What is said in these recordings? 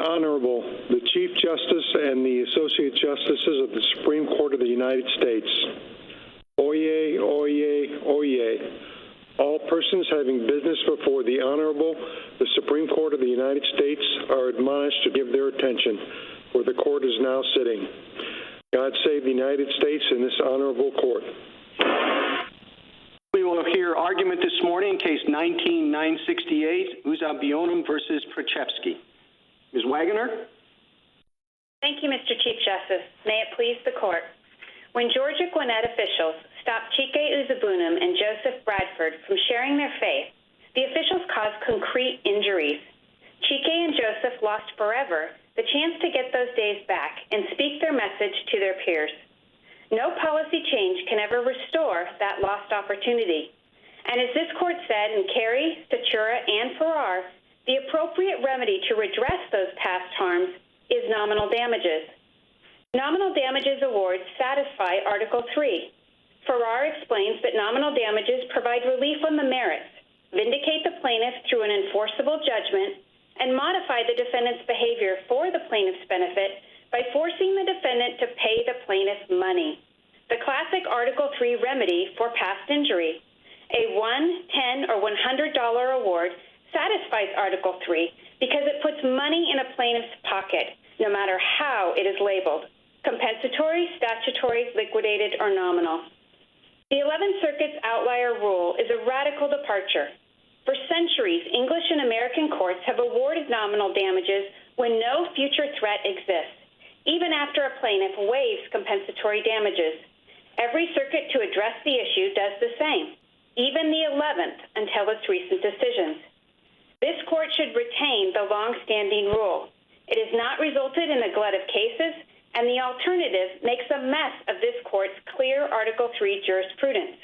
Honorable, the Chief Justice and the Associate Justices of the Supreme Court of the United States. Oyez, oyez, oyez. All persons having business before the Honorable, the Supreme Court of the United States, are admonished to give their attention, for the Court is now sitting. God save the United States and this Honorable Court. We will hear argument this morning in Case 19-968, Uzuegbunam versus Preczewski. Ms. Wagoner? Thank you, Mr. Chief Justice. May it please the Court. When Georgia Gwinnett officials stopped Chike Uzuegbunam and Joseph Bradford from sharing their faith, the officials caused concrete injuries. Chike and Joseph lost forever the chance to get those days back and speak their message to their peers. No policy change can ever restore that lost opportunity. And as this Court said in Carey, Statura, and Farrar, the appropriate remedy to redress those past harms is nominal damages. Nominal damages awards satisfy Article 3. Farrar explains that nominal damages provide relief on the merits, vindicate the plaintiff through an enforceable judgment, and modify the defendant's behavior for the plaintiff's benefit by forcing the defendant to pay the plaintiff money. The classic Article 3 remedy for past injury. A $1, $10, or $100 award satisfies Article 3 because it puts money in a plaintiff's pocket, no matter how it is labeled, compensatory, statutory, liquidated, or nominal. The 11th Circuit's Outlier rule is a radical departure. For centuries, English and American courts have awarded nominal damages when no future threat exists, even after a plaintiff waives compensatory damages. Every circuit to address the issue does the same, even the 11th until its recent decisions. This Court should retain the long-standing rule. It has not resulted in a glut of cases, and the alternative makes a mess of this Court's clear Article 3 jurisprudence.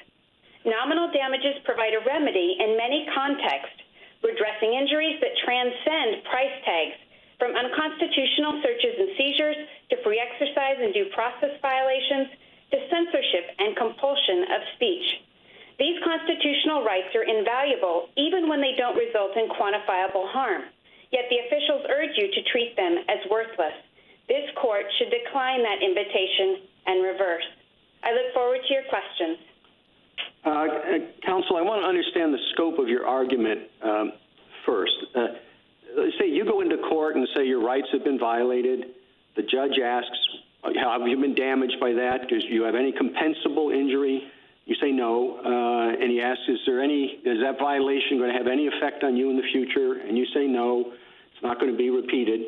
Nominal damages provide a remedy in many contexts, redressing injuries that transcend price tags, from unconstitutional searches and seizures to free exercise and due process violations to censorship and compulsion of speech. These constitutional rights are invaluable even when they don't result in quantifiable harm, yet the officials urge you to treat them as worthless. This Court should decline that invitation and reverse. I look forward to your questions. Counsel, I want to understand the scope of your argument first. Say you go into court and say your rights have been violated. The judge asks, have you been damaged by that? Do you have any compensable injury? You say no, and he asks, is that violation going to have any effect on you in the future? And you say no, it's not going to be repeated.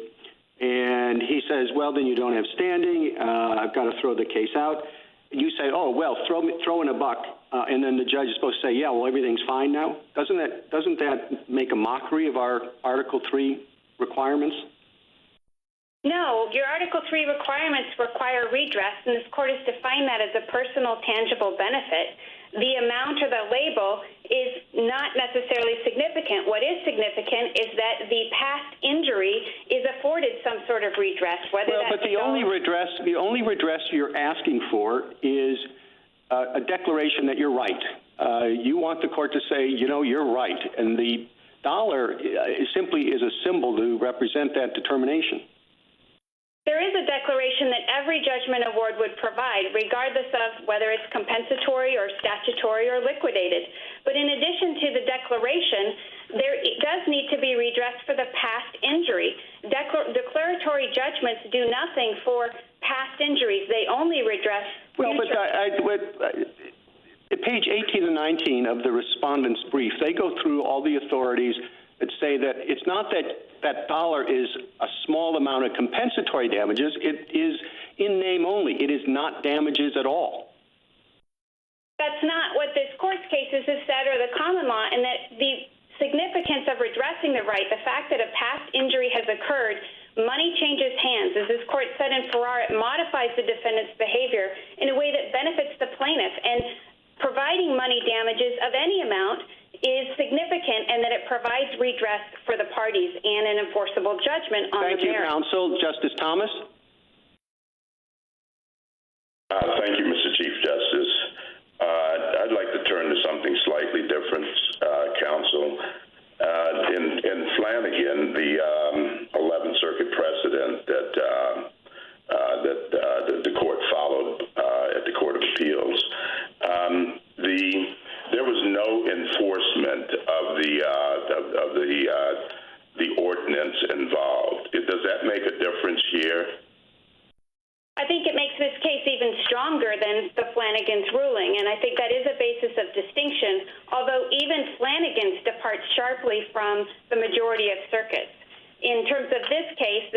And he says, well, then you don't have standing. I've got to throw the case out. You say, oh, well, throw in a buck. And then the judge is supposed to say, yeah, well, everything's fine now. Doesn't that make a mockery of our Article 3 requirements? No, your Article 3 requirements require redress, and this Court has defined that as a personal, tangible benefit. The amount or the label is not necessarily significant. What is significant is that the past injury is afforded some sort of redress. But the only redress you're asking for is a declaration that you're right. You want the Court to say, you're right, and the dollar simply is a symbol to represent that determination. There is a declaration that every judgment award would provide, regardless of whether it's compensatory or statutory or liquidated. But in addition to the declaration, there does need to be redress for the past injury. Declaratory judgments do nothing for past injuries. They only redress future. Well, but at page 18 and 19 of the respondent's brief, they go through all the authorities that say that it's not that dollar is a small amount of compensatory damages. It is in name only. It is not damages at all. That's not what this Court's cases have said or the common law, and that the significance of redressing the right, the fact that a past injury has occurred, money changes hands. As this Court said in Farrar, it modifies the defendant's behavior in a way that benefits the plaintiff, and providing money damages of any amount is significant, and that it provides redress for the parties and an enforceable judgment on the merits. Thank you, counsel. Justice Thomas? Thank you, Mr. Chief Justice. I'd like to turn to something slightly different, counsel. In Flanagan, the 11th 11th Circuit precedent that the court followed at the Court of Appeals. There was no enforcement of the ordinance involved. Does that make a difference here? I think it makes this case even stronger than the Flanagan's ruling, and I think that is a basis of distinction, although even Flanagan's departs sharply from the majority of circuits. In terms of this case,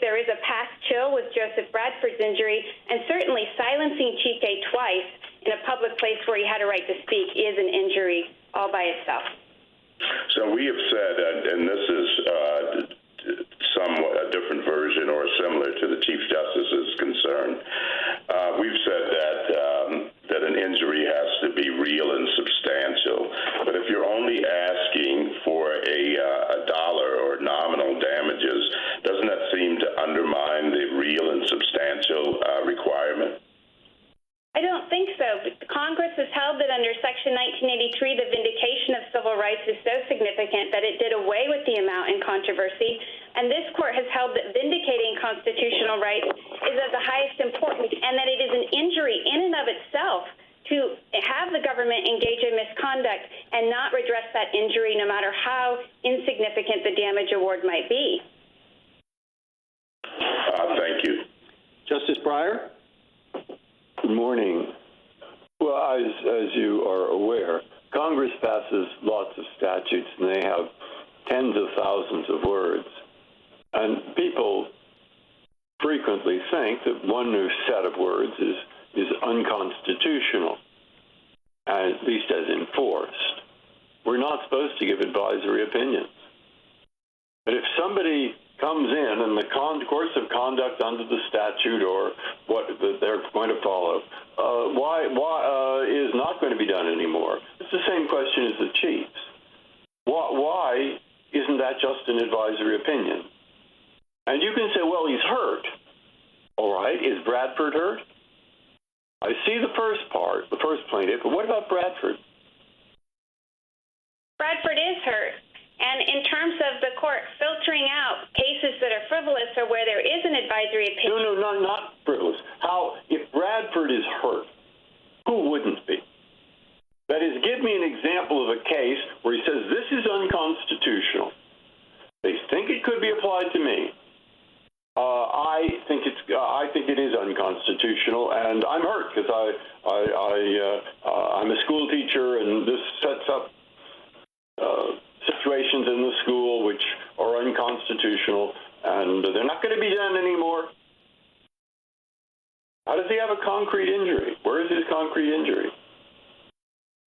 there is a past chill with Joseph Bradford's injury, and certainly silencing Chike twice in a public place where he had a right to speak is an injury all by itself. So we have said, and this is somewhat a different version or similar to the Chief Justice's concern, we've said that an injury has to be real and substantial. But if you're only asking for a dollar or nominal damages, doesn't that seem to undermine the real and substantial requirement? I don't think so. Congress has held that under Section 1983, the vindication of civil rights is so significant that it did away with the amount in controversy, and this court has held that vindicating constitutional rights is of the highest importance, and that it is an injury in and of itself to have the government engage in misconduct and not redress that injury, no matter how insignificant the damage award might be. Thank you. Justice Breyer? Good morning. Well, as you are aware, Congress passes lots of statutes, and they have tens of thousands of words. And people frequently think that one new set of words is unconstitutional, at least as enforced. We're not supposed to give advisory opinions. But if somebody comes in and the course of conduct under the statute or what they're going to follow, why is not going to be done anymore? It's the same question as the Chief's. Why isn't that just an advisory opinion? And you can say, well, he's hurt. All right, is Bradford hurt? I see the first part, the first plaintiff, but what about Bradford? Bradford is hurt. And in terms of the court filtering out cases that are frivolous or where there is an advisory opinion. No, not frivolous. If Bradford is hurt, who wouldn't be? That is, give me an example of a case where he says this is unconstitutional. They think it could be applied to me. I think it is unconstitutional, and I'm hurt because I'm a school teacher, and this sets up situations in the school which are unconstitutional, and they're not going to be done anymore. How does he have a concrete injury? Where is his concrete injury?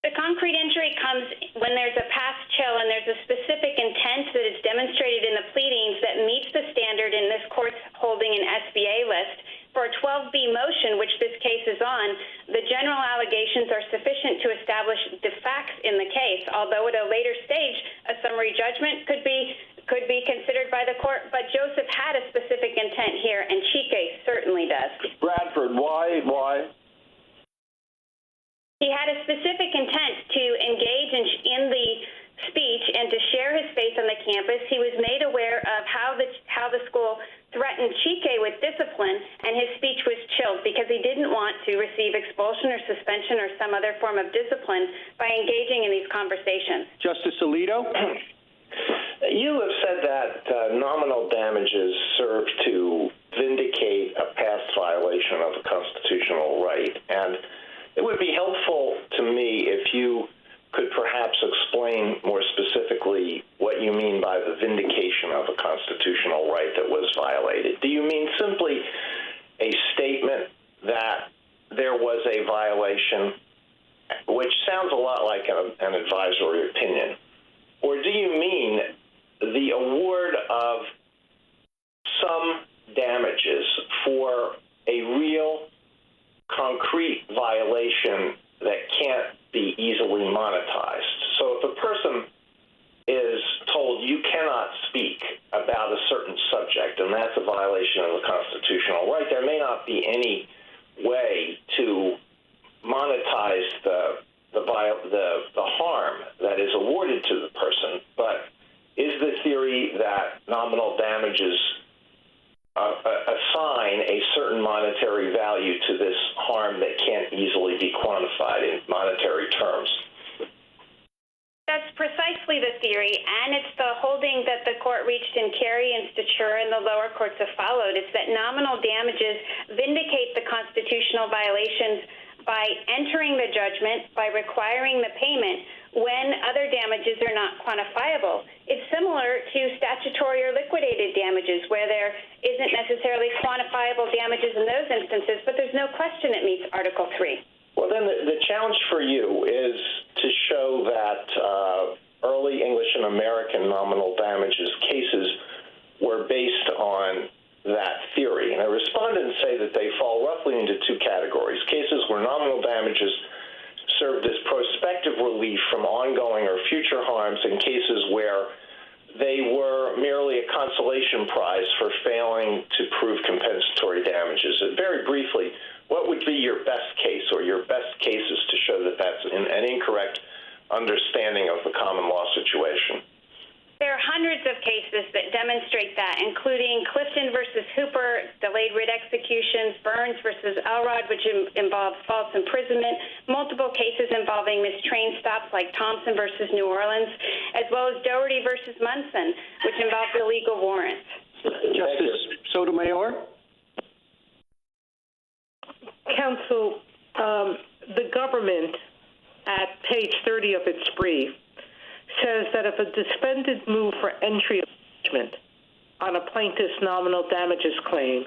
The concrete injury comes when there's a past chill and there's a specific intent that is demonstrated in the pleadings that meets the standard in this court's holding an SBA list. For a 12B motion, which this case is on, the general allegations are sufficient to establish the facts in the case, although at a later stage, a summary judgment could be considered by the court. But Joseph had a specific intent here, and Chike certainly does. Bradford, why? He had a specific intent to engage in the speech and to share his faith on the campus. He was made aware of how the school threatened Chike with discipline, and his speech was chilled because he didn't want to receive expulsion or suspension or some other form of discipline by engaging in these conversations. Justice Alito? You have said that nominal damages serve to vindicate a past violation of a constitutional right, and it would be helpful to me if you could perhaps explain more specifically what you mean by the vindication of a constitutional right that was violated. Do you mean simply a statement that there was a violation, which sounds a lot like an advisory opinion? Or do you mean the award of some damages for a real concrete violation that can't be easily monetized? So if a person is told you cannot speak about a certain subject, and that's a violation of the constitutional right, there may not be any way to monetize the harm that is awarded to the person, but is the theory that nominal damages assign a certain monetary value to this harm that can't easily be quantified in monetary terms. That's precisely the theory, and it's the holding that the court reached in Carey and Stature and the lower courts have followed. It's that nominal damages vindicate the constitutional violations by entering the judgment, by requiring the payment when other damages are not quantifiable. It's similar to statutory or liquidated damages, where there isn't necessarily quantifiable damages in those instances, but there's no question it meets Article 3. Well, then the challenge for you is to show that early English and American nominal damages cases were based on that theory. And the respondents say that they fall roughly into two categories: cases where nominal damages served as prospective relief from ongoing or future harms, and cases where they were merely a consolation prize for failing to prove compensatory damages. And very briefly, what would be your best case or your best cases to show that that's an incorrect understanding of the common law situation? There are hundreds of cases that demonstrate that, including Clifton versus Hooper, delayed writ executions, Burns versus Elrod, which involves false imprisonment, multiple cases involving missed train stops like Thompson versus New Orleans, as well as Doherty versus Munson, which involves illegal warrants. Justice Sotomayor? Counsel, the government, at page 30 of its brief, says that if a defendant moved for entry of judgment on a plaintiff's nominal damages claim,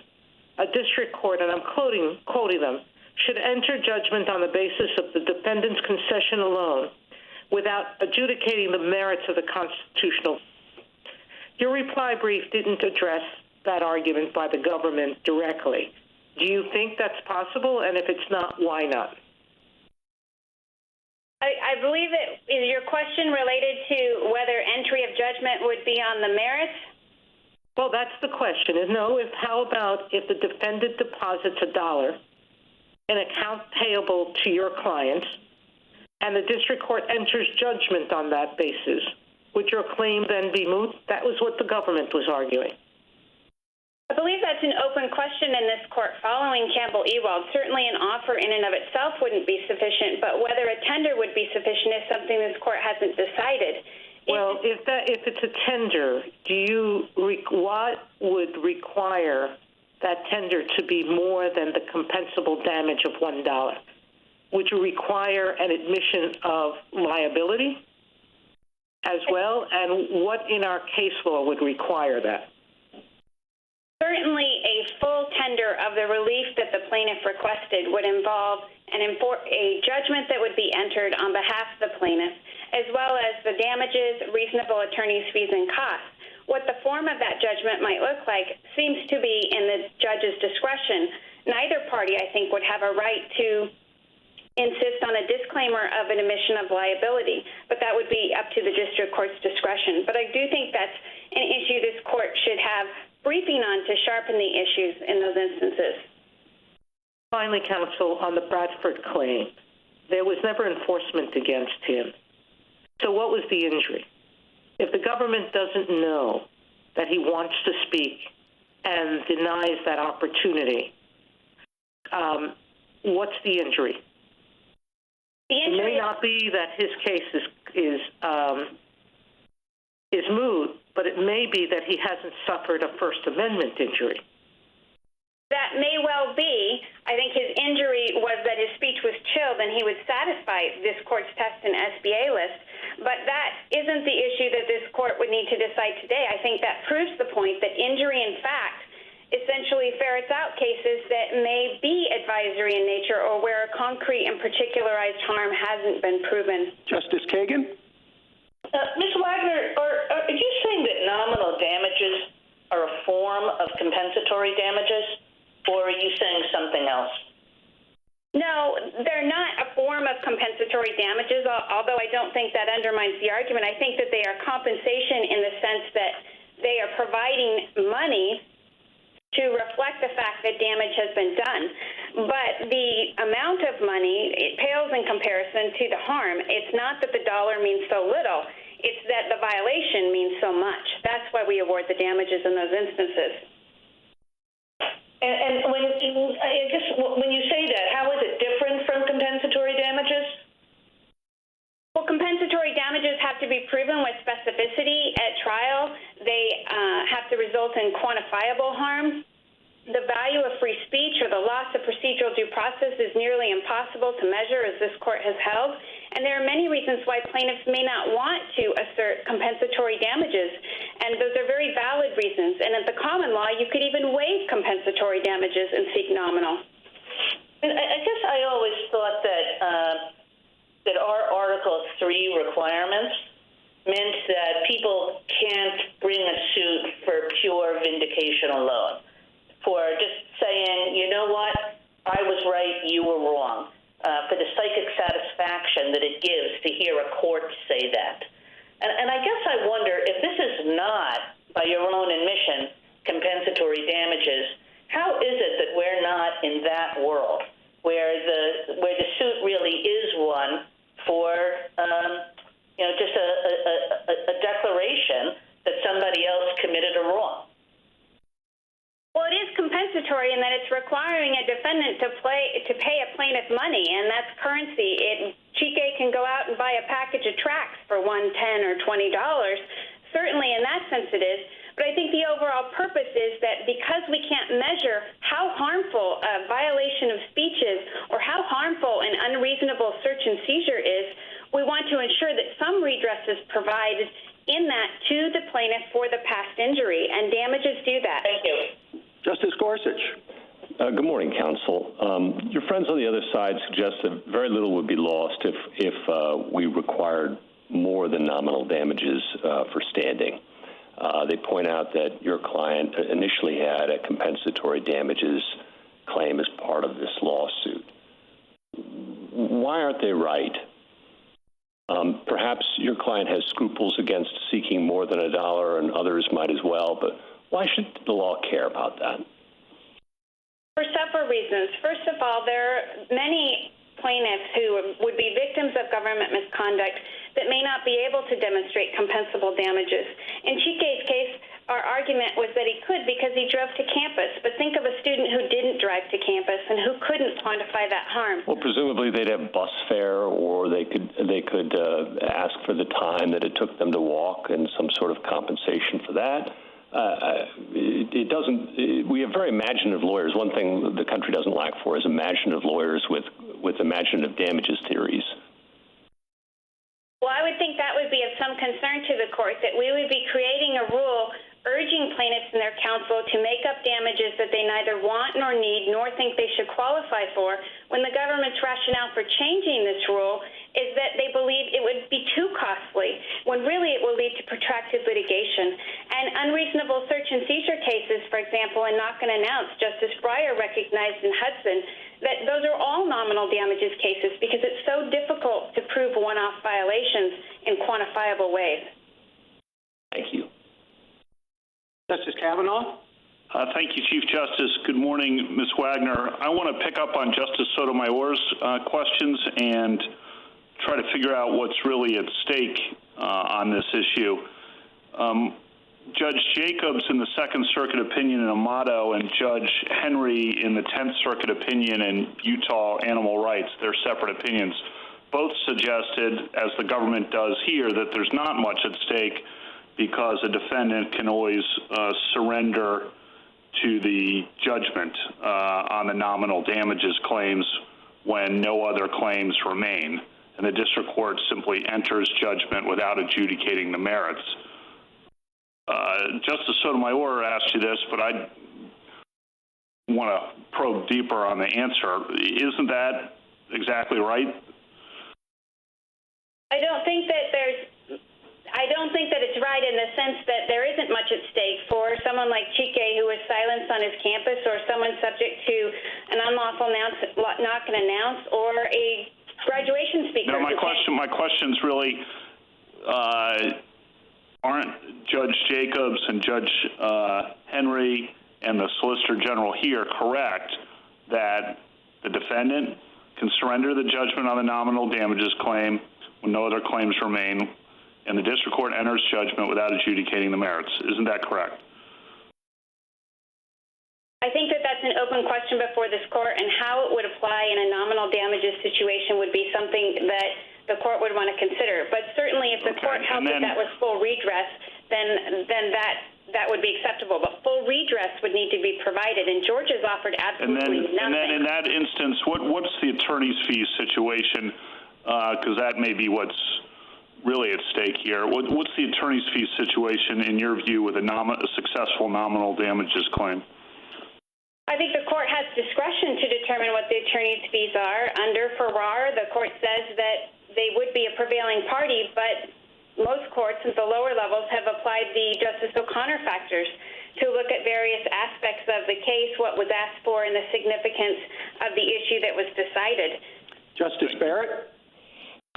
a district court, and I'm quoting them, should enter judgment on the basis of the defendant's concession alone without adjudicating the merits of the constitutional. Your reply brief didn't address that argument by the government directly. Do you think that's possible? And if it's not, why not? I believe it is your question related to whether entry of judgment would be on the merits? Well, that's the question. How about if the defendant deposits $1 in account payable to your client and the district court enters judgment on that basis? Would your claim then be moot? That was what the government was arguing. I believe that's an open question in this court following Campbell-Ewald. Certainly an offer in and of itself wouldn't be sufficient, but whether a tender would be sufficient is something this court hasn't decided. Well, if it's a tender, what would require that tender to be more than the compensable damage of $1? Would you require an admission of liability as well? And what in our case law would require that? Certainly a full tender of the relief that the plaintiff requested would involve a judgment that would be entered on behalf of the plaintiff, as well as the damages, reasonable attorney's fees, and costs. What the form of that judgment might look like seems to be in the judge's discretion. Neither party, I think, would have a right to insist on a disclaimer of an admission of liability, but that would be up to the district court's discretion. But I do think that's an issue this court should have briefing on to sharpen the issues in those instances. Finally, counsel, on the Bradford claim, there was never enforcement against him. So what was the injury? If the government doesn't know that he wants to speak and denies that opportunity, what's the injury? It may not be that his case is moot, but it may be that he hasn't suffered a First Amendment injury. That may well be. I think his injury was that his speech was chilled and he would satisfy this court's test and SBA list, but that isn't the issue that this court would need to decide today. I think that proves the point that injury, in fact, essentially ferrets out cases that may be advisory in nature or where a concrete and particularized harm hasn't been proven. Justice Kagan? Ms. Wagner, are you saying that nominal damages are a form of compensatory damages, or are you saying something else? No, they're not a form of compensatory damages, although I don't think that undermines the argument. I think that they are compensation in the sense that they are providing money to reflect the fact that damage has been done. But the amount of money, it pales in comparison to the harm. It's not that the dollar means so little. It's that the violation means so much. That's why we award the damages in those instances. And when you say that, how is it different from compensatory damages? Well, compensatory damages have to be proven with specificity at trial. They have to result in quantifiable harm. The value of free speech or the loss of procedural due process is nearly impossible to measure, as this court has held. And there are many reasons why plaintiffs may not want to assert compensatory damages, and those are very valid reasons. And at the common law, you could even waive compensatory damages and seek nominal. And I guess I always thought that that our Article 3 requirements meant that people can't bring a suit for pure vindication alone, for just saying, you know what, I was right, you were wrong, for the psychic satisfaction that it gives to hear a court say that. And I guess I wonder, if this is not, by your own admission, compensatory damages, how is it that we're not in that world where the suit really is one for just a declaration that somebody else committed a wrong? Well, it is compensatory in that it's requiring a defendant to pay a plaintiff money, and that's currency. Chike can go out and buy a package of tracts for $10 or $20. Certainly, in that sense, it is. But I think the overall purpose is that because we can't measure how harmful a violation of speech is or how harmful an unreasonable search and seizure is, we want to ensure that some redress is provided in that to the plaintiff for the past injury, and damages do that. Thank you. Justice Gorsuch. Good morning, counsel. Your friends on the other side suggest that very little would be lost if we required more than nominal damages for standing. They point out that your client initially had a compensatory damages claim as part of this lawsuit. Why aren't they right? Perhaps your client has scruples against seeking more than $1, and others might as well, but why should the law care about that? For several reasons. First of all, there are many plaintiffs who would be victims of government misconduct that may not be able to demonstrate compensable damages. In Chike's case, our argument was that he could because he drove to campus. But think of a student who didn't drive to campus and who couldn't quantify that harm. Well, presumably they'd have bus fare, or they could ask for the time that it took them to walk and some sort of compensation for that. We have very imaginative lawyers. One thing the country doesn't lack for is imaginative lawyers with imaginative damages theories. Well, I would think that would be of some concern to the court, that we would be creating a rule urging plaintiffs and their counsel to make up damages that they neither want nor need nor think they should qualify for, when the government's rationale for changing this rule is that they believe it would be too costly, when really it will lead to protracted litigation. And unreasonable search and seizure cases, for example, in Knock and Announce, Justice Breyer recognized in Hudson that those are all nominal damages cases because it's so difficult to prove one-off violations in quantifiable ways. Thank you. Justice Kavanaugh. Thank you, Chief Justice. Good morning, Ms. Wagner. I want to pick up on Justice Sotomayor's questions and try to figure out what's really at stake on this issue. Judge Jacobs in the Second Circuit opinion in Amato and Judge Henry in the Tenth Circuit opinion in Utah Animal Rights, their separate opinions, both suggested, as the government does here, that there's not much at stake because a defendant can always surrender to the judgment on the nominal damages claims when no other claims remain, and the district court simply enters judgment without adjudicating the merits. Justice Sotomayor asked you this, but I want to probe deeper on the answer. Isn't that exactly right? I don't think that it's right in the sense that there isn't much at stake for someone like Chike who was silenced on his campus, or someone subject to an unlawful knock and announce, or a graduation speaker. No, my question's really, aren't Judge Jacobs and Judge Henry and the Solicitor General here correct that the defendant can surrender the judgment on the nominal damages claim when no other claims remain, and the district court enters judgment without adjudicating the merits. Isn't that correct? I think that that's an open question before this court, and how it would apply in a nominal damages situation would be something that the court would want to consider. But certainly if the court held that that was full redress, then that would be acceptable. But full redress would need to be provided, and Georgia's offered absolutely nothing. And then in that instance, what's the attorney's fees situation? Because that may be what's really at stake here. What's the attorney's fees situation in your view with a successful nominal damages claim? I think the court has discretion to determine what the attorney's fees are. Under Farrar, the court says that they would be a prevailing party, but most courts at the lower levels have applied the Justice O'Connor factors to look at various aspects of the case, what was asked for, and the significance of the issue that was decided. Justice Barrett?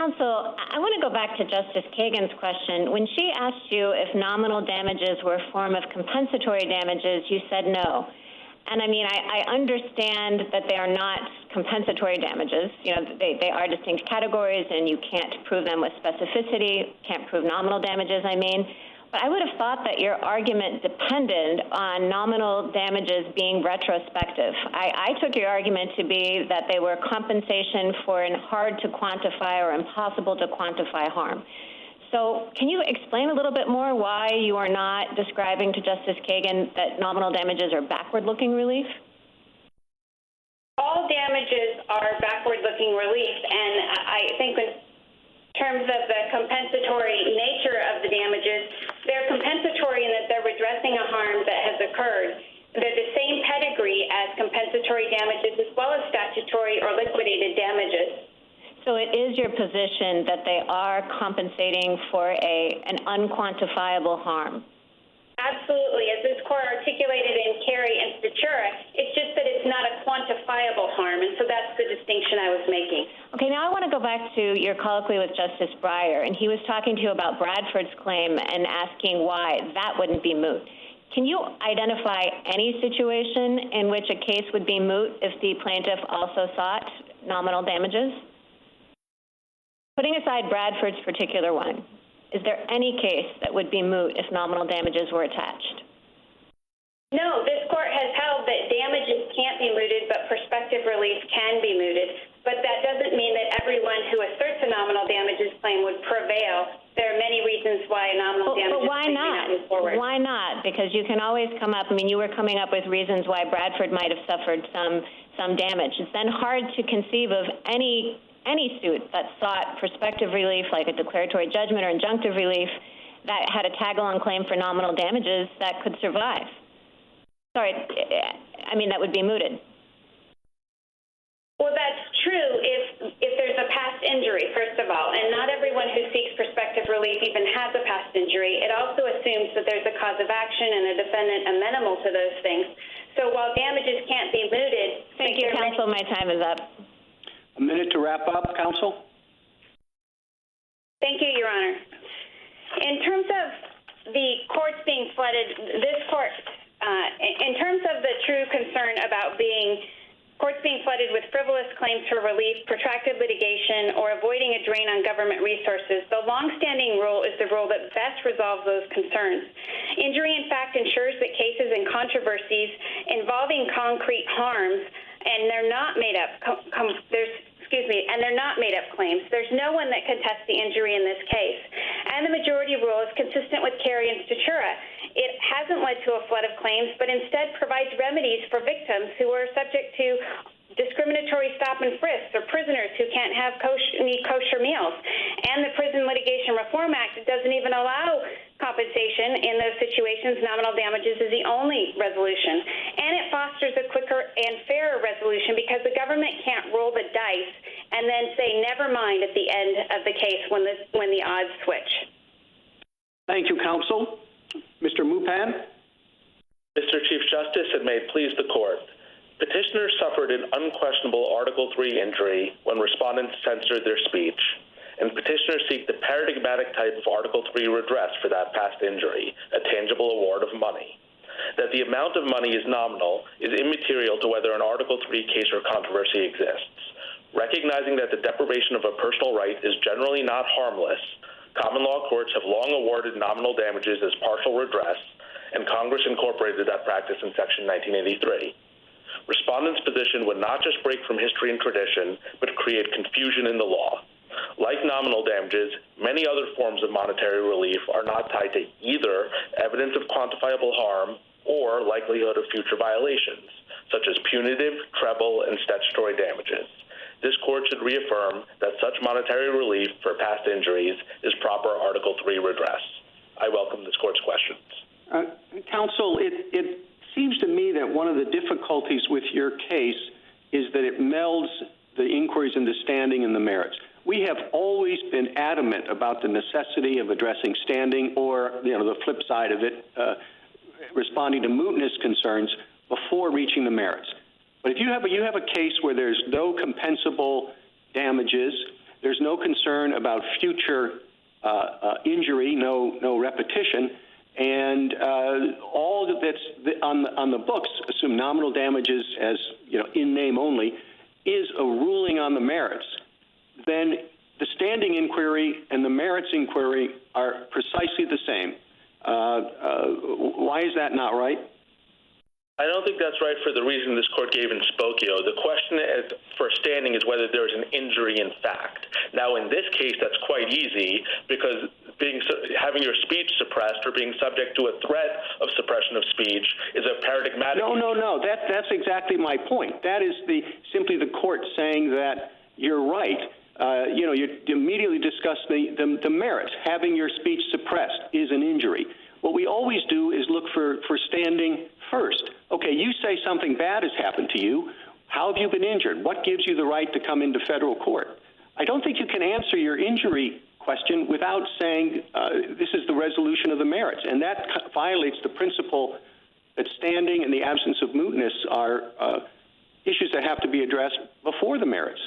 Counsel, I want to go back to Justice Kagan's question. When she asked you if nominal damages were a form of compensatory damages, you said no. And I mean, I understand that they are not compensatory damages. You know, they are distinct categories, and you can't prove them with specificity, can't prove nominal damages, I mean. But I would have thought that your argument depended on nominal damages being retrospective. I took your argument to be that they were compensation for an hard to quantify or impossible to quantify harm. So can you explain a little bit more why you are not describing to Justice Kagan that nominal damages are backward-looking relief? All damages are backward-looking relief, and I think in terms of the compensatory nature of the damages, they're compensatory in that they're redressing a harm that has occurred. They're the same pedigree as compensatory damages as well as statutory or liquidated damages. So it is your position that they are compensating for an unquantifiable harm? Absolutely. As this court articulated in Carey and Statura, it's just that it's not a quantifiable harm, and so that's the distinction I was making. Okay, now I want to go back to your colloquy with Justice Breyer, and he was talking to you about Bradford's claim and asking why that wouldn't be moot. Can you identify any situation in which a case would be moot if the plaintiff also sought nominal damages? Putting aside Bradford's particular one, is there any case that would be moot if nominal damages were attached? No, this court has held that damages can't be mooted, but prospective relief can be mooted. But that doesn't mean that everyone who asserts a nominal damages claim would prevail. There are many reasons why a nominal damages claim cannot move forward. Why not? Because you can always come up, I mean, you were coming up with reasons why Bradford might have suffered some damage. It's then hard to conceive of any suit that sought prospective relief, like a declaratory judgment or injunctive relief, that had a tag-along claim for nominal damages that could survive. Sorry, I mean, that would be mooted. Well, that's true if there's a past injury, first of all, and not everyone who seeks prospective relief even has a past injury. It also assumes that there's a cause of action and a defendant amenable to those things. So while damages can't be mooted... Thank you, counsel. My time is up. A minute to wrap up, counsel. Thank you, Your Honor. In terms of the courts being flooded, this court, in terms of the true concern about courts being flooded with frivolous claims for relief, protracted litigation, or avoiding a drain on government resources, the longstanding rule is the rule that best resolves those concerns. Injury, in fact, ensures that cases and controversies involving concrete harms, and they're not made up. They're not made up claims. There's no one that contests the injury in this case. And the majority rule is consistent with Carey and Statura. It hasn't led to a flood of claims, but instead provides remedies for victims who are subject to discriminatory stop and frisks, or prisoners who can't need kosher meals. And the Prison Litigation Reform Act doesn't even allow compensation in those situations. Nominal damages is the only resolution. And it fosters a quicker and fairer resolution because the government can't roll the dice and then say never mind at the end of the case when the odds switch. Thank you, counsel. Mr. Mupan. Mr. Chief Justice, and may it please the court. Petitioners suffered an unquestionable Article III injury when respondents censored their speech, and petitioners seek the paradigmatic type of Article III redress for that past injury, a tangible award of money. That the amount of money is nominal is immaterial to whether an Article III case or controversy exists. Recognizing that the deprivation of a personal right is generally not harmless, Common law courts have long awarded nominal damages as partial redress, and Congress incorporated that practice in Section 1983. Respondents' position would not just break from history and tradition, but create confusion in the law. Like nominal damages, many other forms of monetary relief are not tied to either evidence of quantifiable harm or likelihood of future violations, such as punitive, treble, and statutory damages. This court should reaffirm that such monetary relief for past injuries is proper Article III redress. I welcome this court's questions. Counsel, it seems to me that one of the difficulties with your case is that it melds the inquiries into standing and the merits. We have always been adamant about the necessity of addressing standing or, the flip side of it, responding to mootness concerns before reaching the merits. But if you have a case where there's no compensable damages, there's no concern about future injury, no repetition, and all that's on the books, assume nominal damages as in name only, is a ruling on the merits, then the standing inquiry and the merits inquiry are precisely the same. Why is that not right? I don't think that's right for the reason this court gave in Spokio. The question for standing is whether there's an injury in fact. Now, in this case, that's quite easy because having your speech suppressed or being subject to a threat of suppression of speech is a paradigmatic. No. That's exactly my point. That is simply the court saying that you're right. You immediately discuss the merits. Having your speech suppressed is an injury. What we always do is look for standing first. Okay, you say something bad has happened to you. How have you been injured? What gives you the right to come into federal court? I don't think you can answer your injury question without saying this is the resolution of the merits, and that violates the principle that standing and the absence of mootness are issues that have to be addressed before the merits.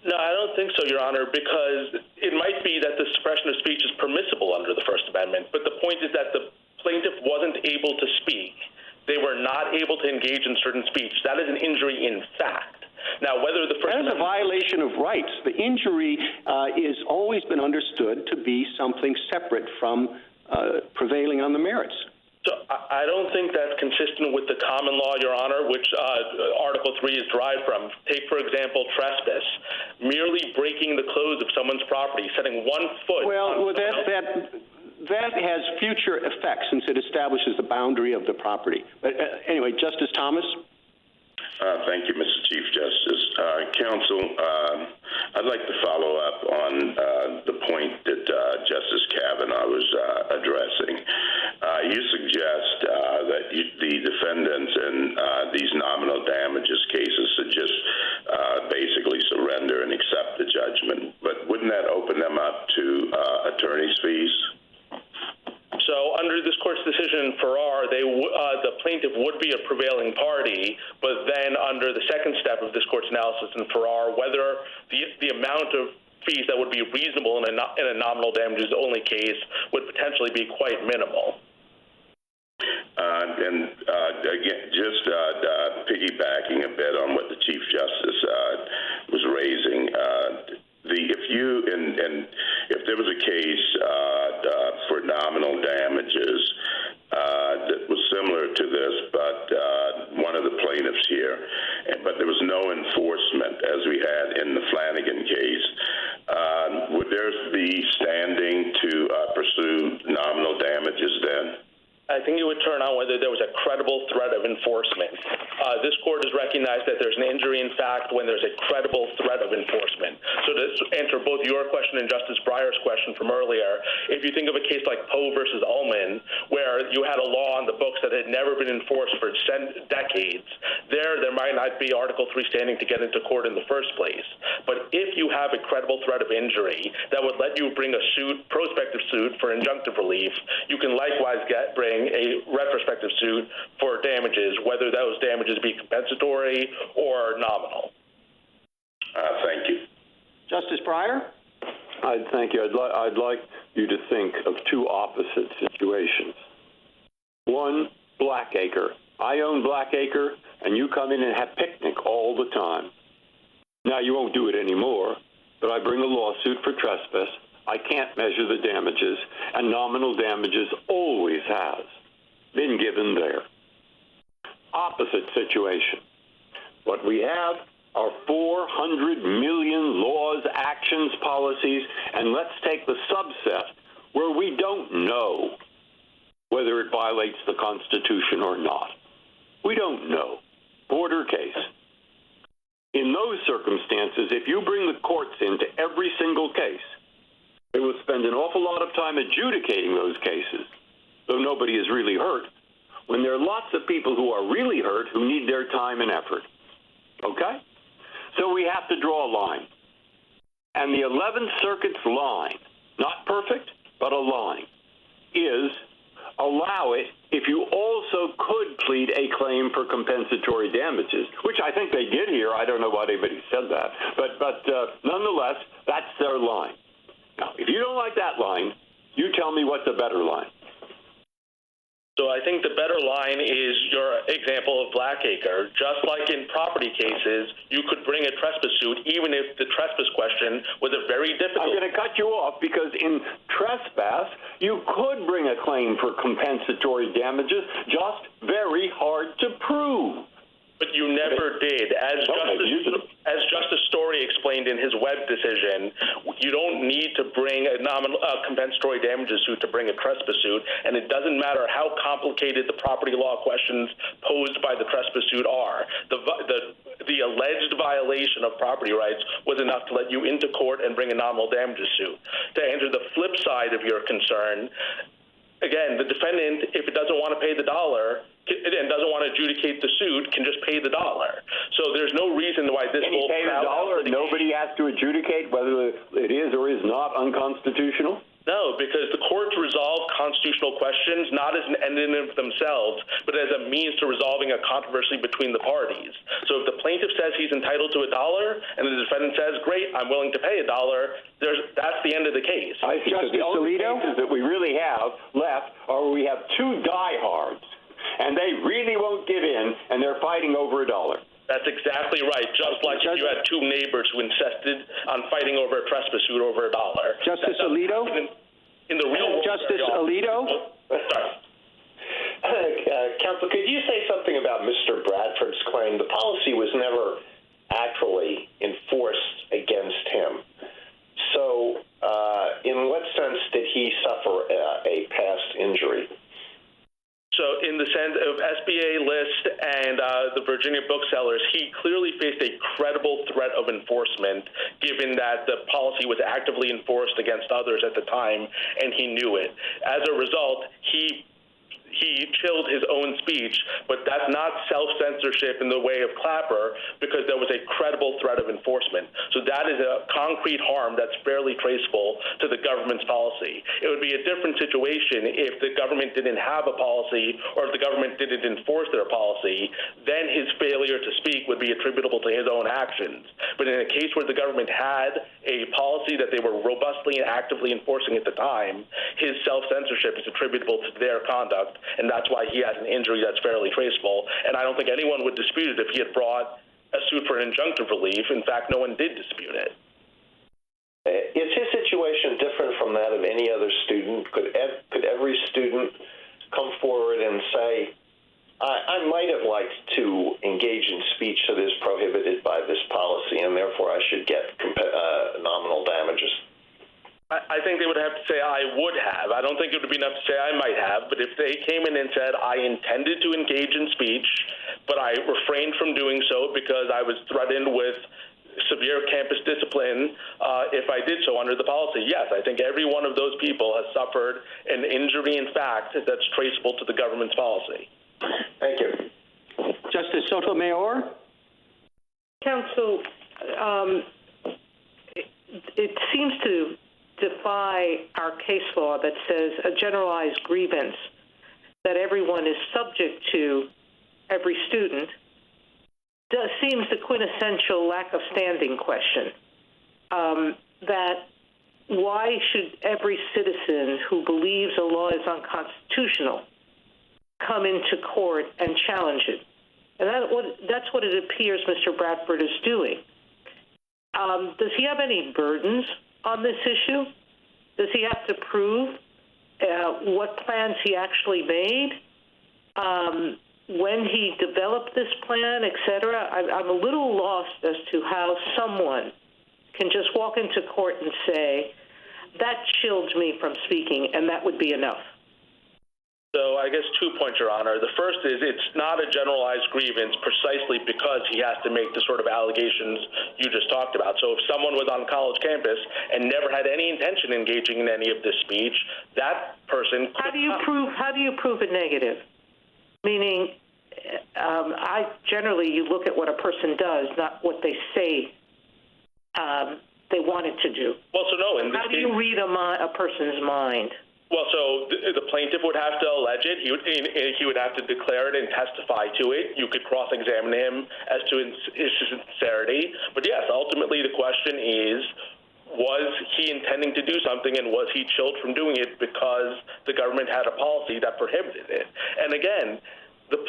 No, I don't think so, Your Honor, because it might be that the suppression of speech is permissible under the First Amendment, but the point is that the plaintiff wasn't able to speak. They were not able to engage in certain speech. That is an injury in fact. Now, whether the First Amendment... That is a violation of rights. The injury has always been understood to be something separate from prevailing on the merits. So I don't think that's consistent with the common law, Your Honor, which Article 3 is derived from. Take, for example, trespass. Merely breaking the clothes of someone's property, setting one foot... Well, that has future effects since it establishes the boundary of the property. But anyway, Justice Thomas? Thank you, Mr. Chief Justice. Counsel, I'd like to follow up on the point that Justice Kavanaugh was addressing. You suggest that the defendants in these nominal damages cases should just basically surrender and accept the judgment, but wouldn't that open them up to attorney's fees? So under this court's decision in Farrar, the plaintiff would be a prevailing party, but then under the second step of this court's analysis in Farrar, whether the amount of fees that would be reasonable in a nominal damages only case would potentially be quite minimal. And again, just piggybacking a bit on what the Chief Justice was raising, if there was a case for nominal damages that was similar to this, but one of the plaintiffs here, but there was no enforcement as we had in the Flanagan case, would there be standing to pursue nominal damages then? I think it would turn on whether there was a credible threat of enforcement. This court has recognized that there's an injury in fact when there's a credible threat of enforcement. So to answer both your question and Justice Breyer's question from earlier, if you think of a case like Poe versus Ullman, where you had a law on the books that had never been enforced for decades, there might not be Article 3 standing to get into court in the first place. But if you have a credible threat of injury that would let you bring a prospective suit for injunctive relief, you can likewise bring a retrospective suit for damages, whether those damages be compensatory or nominal. Thank you. Justice Breyer? Thank you. I'd like you to think of two opposite situations. One, Blackacre. I own Blackacre, and you come in and have picnic all the time. Now, you won't do it anymore, but I bring a lawsuit for trespass. I can't measure the damages, and nominal damages always has been given there. Opposite situation. What we have are 400 million laws, actions, policies, and let's take the subset where we don't know whether it violates the Constitution or not. We don't know. Border case. In those circumstances, if you bring the courts into every single case, they will spend an awful lot of time adjudicating those cases, though nobody is really hurt, when there are lots of people who are really hurt who need their time and effort. Okay? So we have to draw a line. And the 11th Circuit's line, not perfect, but a line, is allow it if you also could plead a claim for compensatory damages, which I think they did here. I don't know why anybody said that. But nonetheless, that's their line. Now, if you don't like that line, you tell me what's a better line. So I think the better line is your example of Blackacre. Just like in property cases, you could bring a trespass suit even if the trespass question was a very difficult. I'm going to cut you off because in trespass, you could bring a claim for compensatory damages, just very hard to prove. But you never did. As Justice Story explained in his Webb decision, you don't need to bring a compensatory damages suit to bring a trespass suit, and it doesn't matter how complicated the property law questions posed by the trespass suit are. The alleged violation of property rights was enough to let you into court and bring a nominal damages suit. To answer the flip side of your concern, again, the defendant, if it doesn't want to pay the dollar and doesn't want to adjudicate the suit, can just pay the dollar. So there's no reason why this will pay the dollar and nobody has to adjudicate whether it is or is not unconstitutional? No, because the courts resolve constitutional questions not as an end in of themselves, but as a means to resolving a controversy between the parties. So if the plaintiff says he's entitled to $1 and the defendant says, great, I'm willing to pay $1, that's the end of the case. I see. So the only cases that we really have left are where we have two diehards, and they really won't give in, and they're fighting over $1. That's exactly right. Just like if you had two neighbors who insisted on fighting over a trespass suit over $1. Justice Alito? In the real world. Justice Alito? Sorry. Counsel, could you say something about Mr. Bradford's claim? The policy was never actually enforced against him. So in what sense did he suffer a past injury? So in the sense of SBA list and the Virginia booksellers, he clearly faced a credible threat of enforcement, given that the policy was actively enforced against others at the time, and he knew it. As a result, he chilled his own speech, but that's not self-censorship in the way of Clapper, because there was a credible threat of enforcement. So that is a concrete harm that's fairly traceable to the government's policy. It would be a different situation if the government didn't have a policy or if the government didn't enforce their policy. Then his failure to speak would be attributable to his own actions. But in a case where the government had a policy that they were robustly and actively enforcing at the time, his self-censorship is attributable to their conduct, and that's why he has an injury that's fairly traceable. And I don't think anyone would dispute it if he had brought a suit for an injunctive relief. In fact, no one did dispute it. Is his situation different from that of any other student? Could every student come forward and say, I might have liked to engage in speech that is prohibited by this policy, and therefore I should get nominal damages? I think they would have to say, I would have. I don't think it would be enough to say I might have, but if they came in and said, I intended to engage in speech, but I refrained from doing so because I was threatened with severe campus discipline if I did so under the policy, yes, I think every one of those people has suffered an injury in fact that's traceable to the government's policy. Thank you. Justice Sotomayor? Counsel, it seems to defy our case law that says a generalized grievance that everyone is subject to, every student, seems the quintessential lack of standing question. That why should every citizen who believes a law is unconstitutional come into court and challenge it? And that's what it appears Mr. Bradford is doing. Does he have any burdens on this issue? Does he have to prove what plans he actually made, when he developed this plan, et cetera? I'm a little lost as to how someone can just walk into court and say, that chilled me from speaking, and that would be enough. So I guess 2 points, Your Honor. The first is it's not a generalized grievance precisely because he has to make the sort of allegations you just talked about. So if someone was on a college campus and never had any intention of engaging in any of this speech, that person How do you prove a negative? Meaning, you look at what a person does, not what they say they wanted to do. Well, so no. How do you read a person's mind? Well, so the plaintiff would have to allege it. He would have to declare it and testify to it. You could cross-examine him as to his sincerity. But yes, ultimately the question is, was he intending to do something, and was he chilled from doing it because the government had a policy that prohibited it? And again, the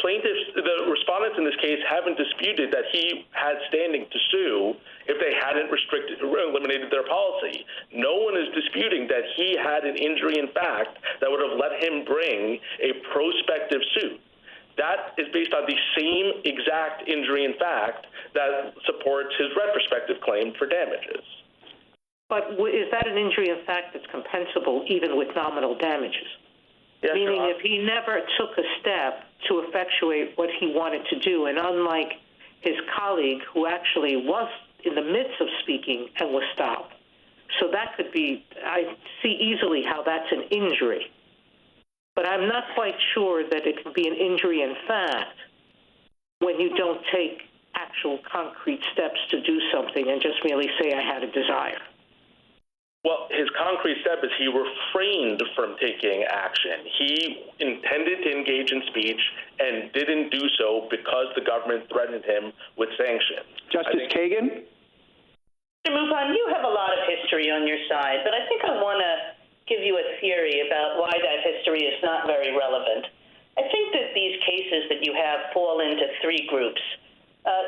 respondents in this case haven't disputed that he had standing to sue if they hadn't eliminated their policy. No one is disputing that he had an injury in fact that would have let him bring a prospective suit. That is based on the same exact injury in fact that supports his retrospective claim for damages. But is that an injury in fact that's compensable even with nominal damages? Yes, meaning if he never took a step to effectuate what he wanted to do, and unlike his colleague who actually was in the midst of speaking and was stopped. So that could be, I see easily how that's an injury. But I'm not quite sure that it can be an injury in fact when you don't take actual concrete steps to do something and just merely say, I had a desire. Well, his concrete step is he refrained from taking action. He intended to engage in speech and didn't do so because the government threatened him with sanctions. Justice Kagan? Mr. Mufon, you have a lot of history on your side, but I think I want to give you a theory about why that history is not very relevant. I think that these cases that you have fall into three groups.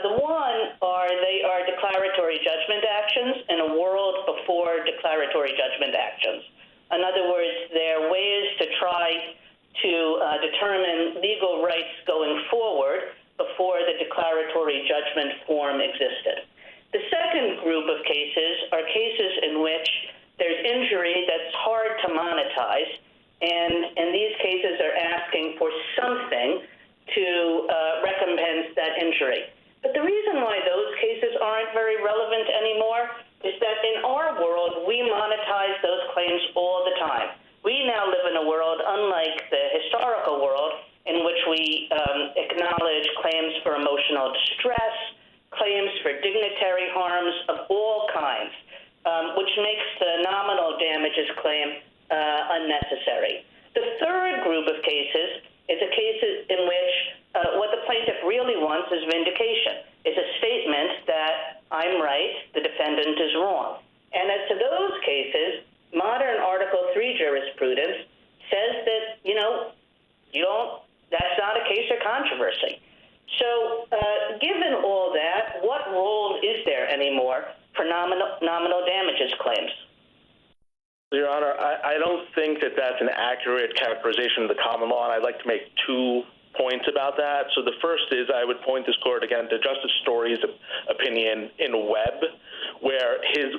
The one they are declaratory judgment actions in a world before declaratory judgment actions. In other words, they're ways to try to determine legal rights going forward before the declaratory judgment form existed. The second group of cases are cases in which there's injury that's hard to monetize, and in these cases are asking for something to recompense that injury. But the reason why those cases aren't very relevant anymore is that in our world, we monetize those claims all the time. We now live in a world unlike the historical world in which we acknowledge claims for emotional distress, claims for dignitary harms of all kinds, which makes the nominal damages claim unnecessary. The third group of cases is a case in which what the plaintiff really wants is vindication. It's a statement that I'm right, the defendant is wrong. And as to those cases, modern Article III jurisprudence says that, that's not a case of controversy. So given all that, what role is there anymore for nominal damages claims? Your Honor, I don't think that that's an accurate characterization of the common law, and I'd like to make 2 points about that. So the first is I would point this court again to Justice Story's opinion in Webb, where his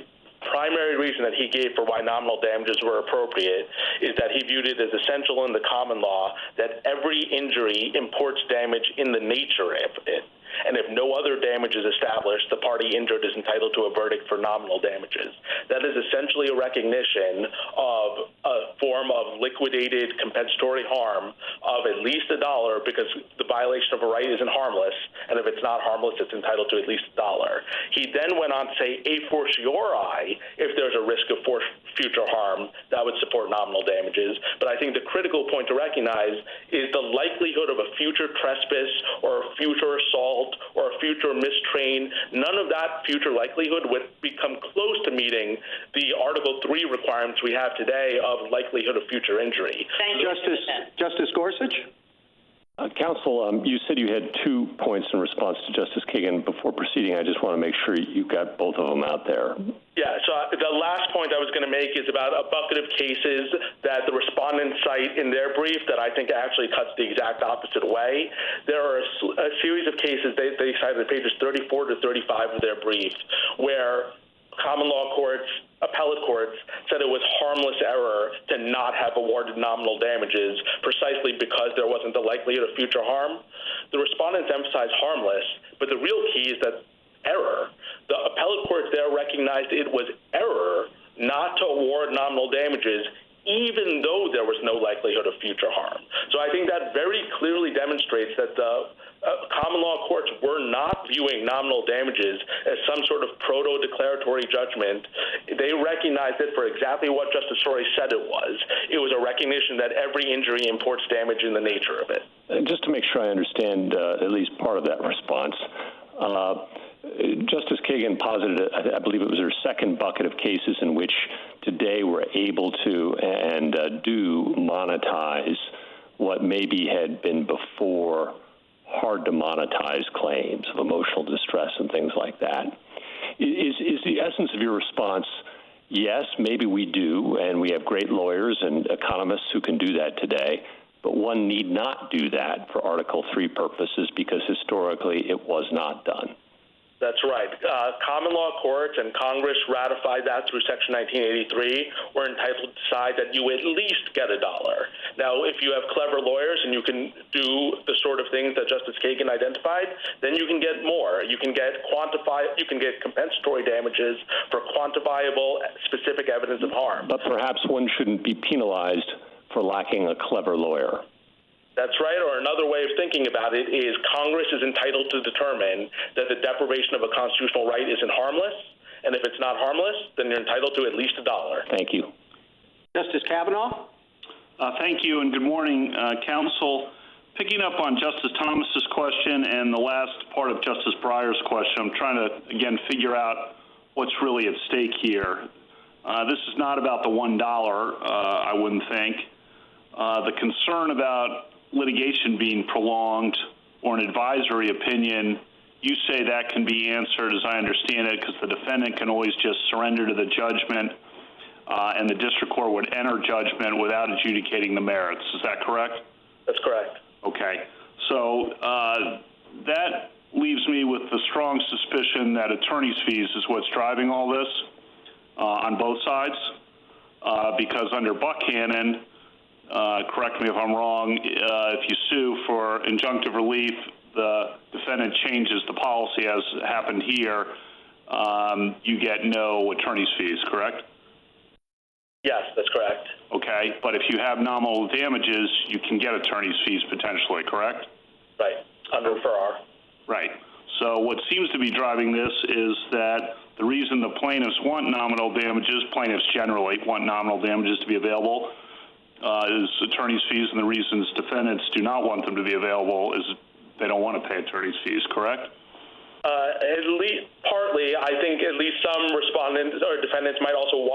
primary reason that he gave for why nominal damages were appropriate is that he viewed it as essential in the common law that every injury imports damage in the nature of it. And if no other damage is established, the party injured is entitled to a verdict for nominal damages. That is essentially a recognition of a form of liquidated compensatory harm of at least $1 because the violation of a right isn't harmless, and if it's not harmless, it's entitled to at least $1. He then went on to say a fortiori, if there's a risk of future harm, that would support nominal damages. But I think the critical point to recognize is the likelihood of a future trespass or a future assault or a future mistrain. None of that future likelihood would become close to meeting the Article III requirements we have today of likelihood of future injury. Thank you. Justice Gorsuch? Counsel, you said you had 2 points in response to Justice Kagan. Before proceeding, I just want to make sure you got both of them out there. Yeah, so the last point I was going to make is about a bucket of cases that the respondents cite in their brief that I think actually cuts the exact opposite way. There are a series of cases they cited at pages 34 to 35 of their brief where common law courts, appellate courts, said it was harmless error to not have awarded nominal damages precisely because there wasn't the likelihood of future harm. The respondents emphasized harmless, but the real key is that error. The appellate court there recognized it was error not to award nominal damages even though there was no likelihood of future harm. So I think that very clearly demonstrates that the common law courts were not viewing nominal damages as some sort of proto-declaratory judgment. They recognized it for exactly what Justice Story said it was. It was a recognition that every injury imports damage in the nature of it. Just to make sure I understand at least part of that response, Justice Kagan posited, I believe it was her second bucket of cases in which today we're able to and do monetize what maybe had been before hard to monetize claims of emotional distress and things like that. Is the essence of your response, yes, maybe we do, and we have great lawyers and economists who can do that today, but one need not do that for Article 3 purposes because historically it was not done? That's right. Common law courts and Congress ratified that through Section 1983. We're entitled to decide that you at least get $1. Now, if you have clever lawyers and you can do the sort of things that Justice Kagan identified, then you can get more. You can get compensatory damages for quantifiable, specific evidence of harm. But perhaps one shouldn't be penalized for lacking a clever lawyer. That's right, or another way of thinking about it is Congress is entitled to determine that the deprivation of a constitutional right isn't harmless, and if it's not harmless, then you're entitled to at least $1. Thank you. Justice Kavanaugh? Thank you, and good morning, counsel. Picking up on Justice Thomas's question and the last part of Justice Breyer's question, I'm trying to, again, figure out what's really at stake here. This is not about the $1, I wouldn't think. The concern about litigation being prolonged or an advisory opinion, you say that can be answered, as I understand it, because the defendant can always just surrender to the judgment and the district court would enter judgment without adjudicating the merits. Is that correct? That's correct. Okay. So that leaves me with the strong suspicion that attorney's fees is what's driving all this on both sides, because under Buckhannon, correct me if I'm wrong, if you sue for injunctive relief, the defendant changes the policy as happened here, you get no attorney's fees, correct? Yes, that's correct. Okay, but if you have nominal damages, you can get attorney's fees potentially, correct? Right, under Farrar. Right. So what seems to be driving this is that the reason the plaintiffs want nominal damages, plaintiffs generally want nominal damages to be available, is attorney's fees, and the reasons defendants do not want them to be available is they don't want to pay attorney's fees, correct? At least partly, I think at least some respondents or defendants might also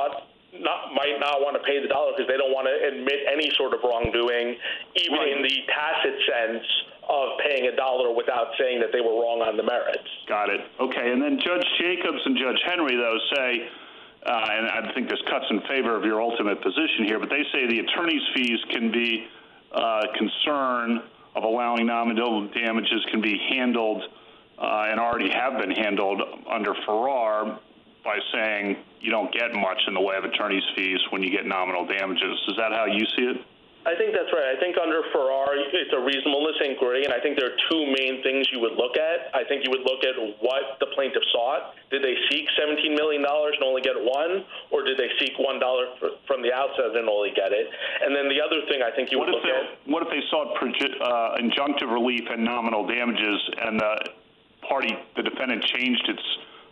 might not want to pay the dollar because they don't want to admit any sort of wrongdoing, even in the tacit sense of paying $1 without saying that they were wrong on the merits. Got it. Okay, and then Judge Jacobs and Judge Henry, though, say, and I think this cuts in favor of your ultimate position here, but they say the attorney's fees can be concern of allowing nominal damages can be handled and already have been handled under Farrar by saying you don't get much in the way of attorney's fees when you get nominal damages. Is that how you see it? I think that's right. I think under Farrar, it's a reasonableness inquiry, and I think there are two main things you would look at. I think you would look at what the plaintiff sought. Did they seek $17 million and only get one, or did they seek $1 from the outset and only get it? And then the other thing I think you would look at... What if they sought injunctive relief and nominal damages, and the defendant changed its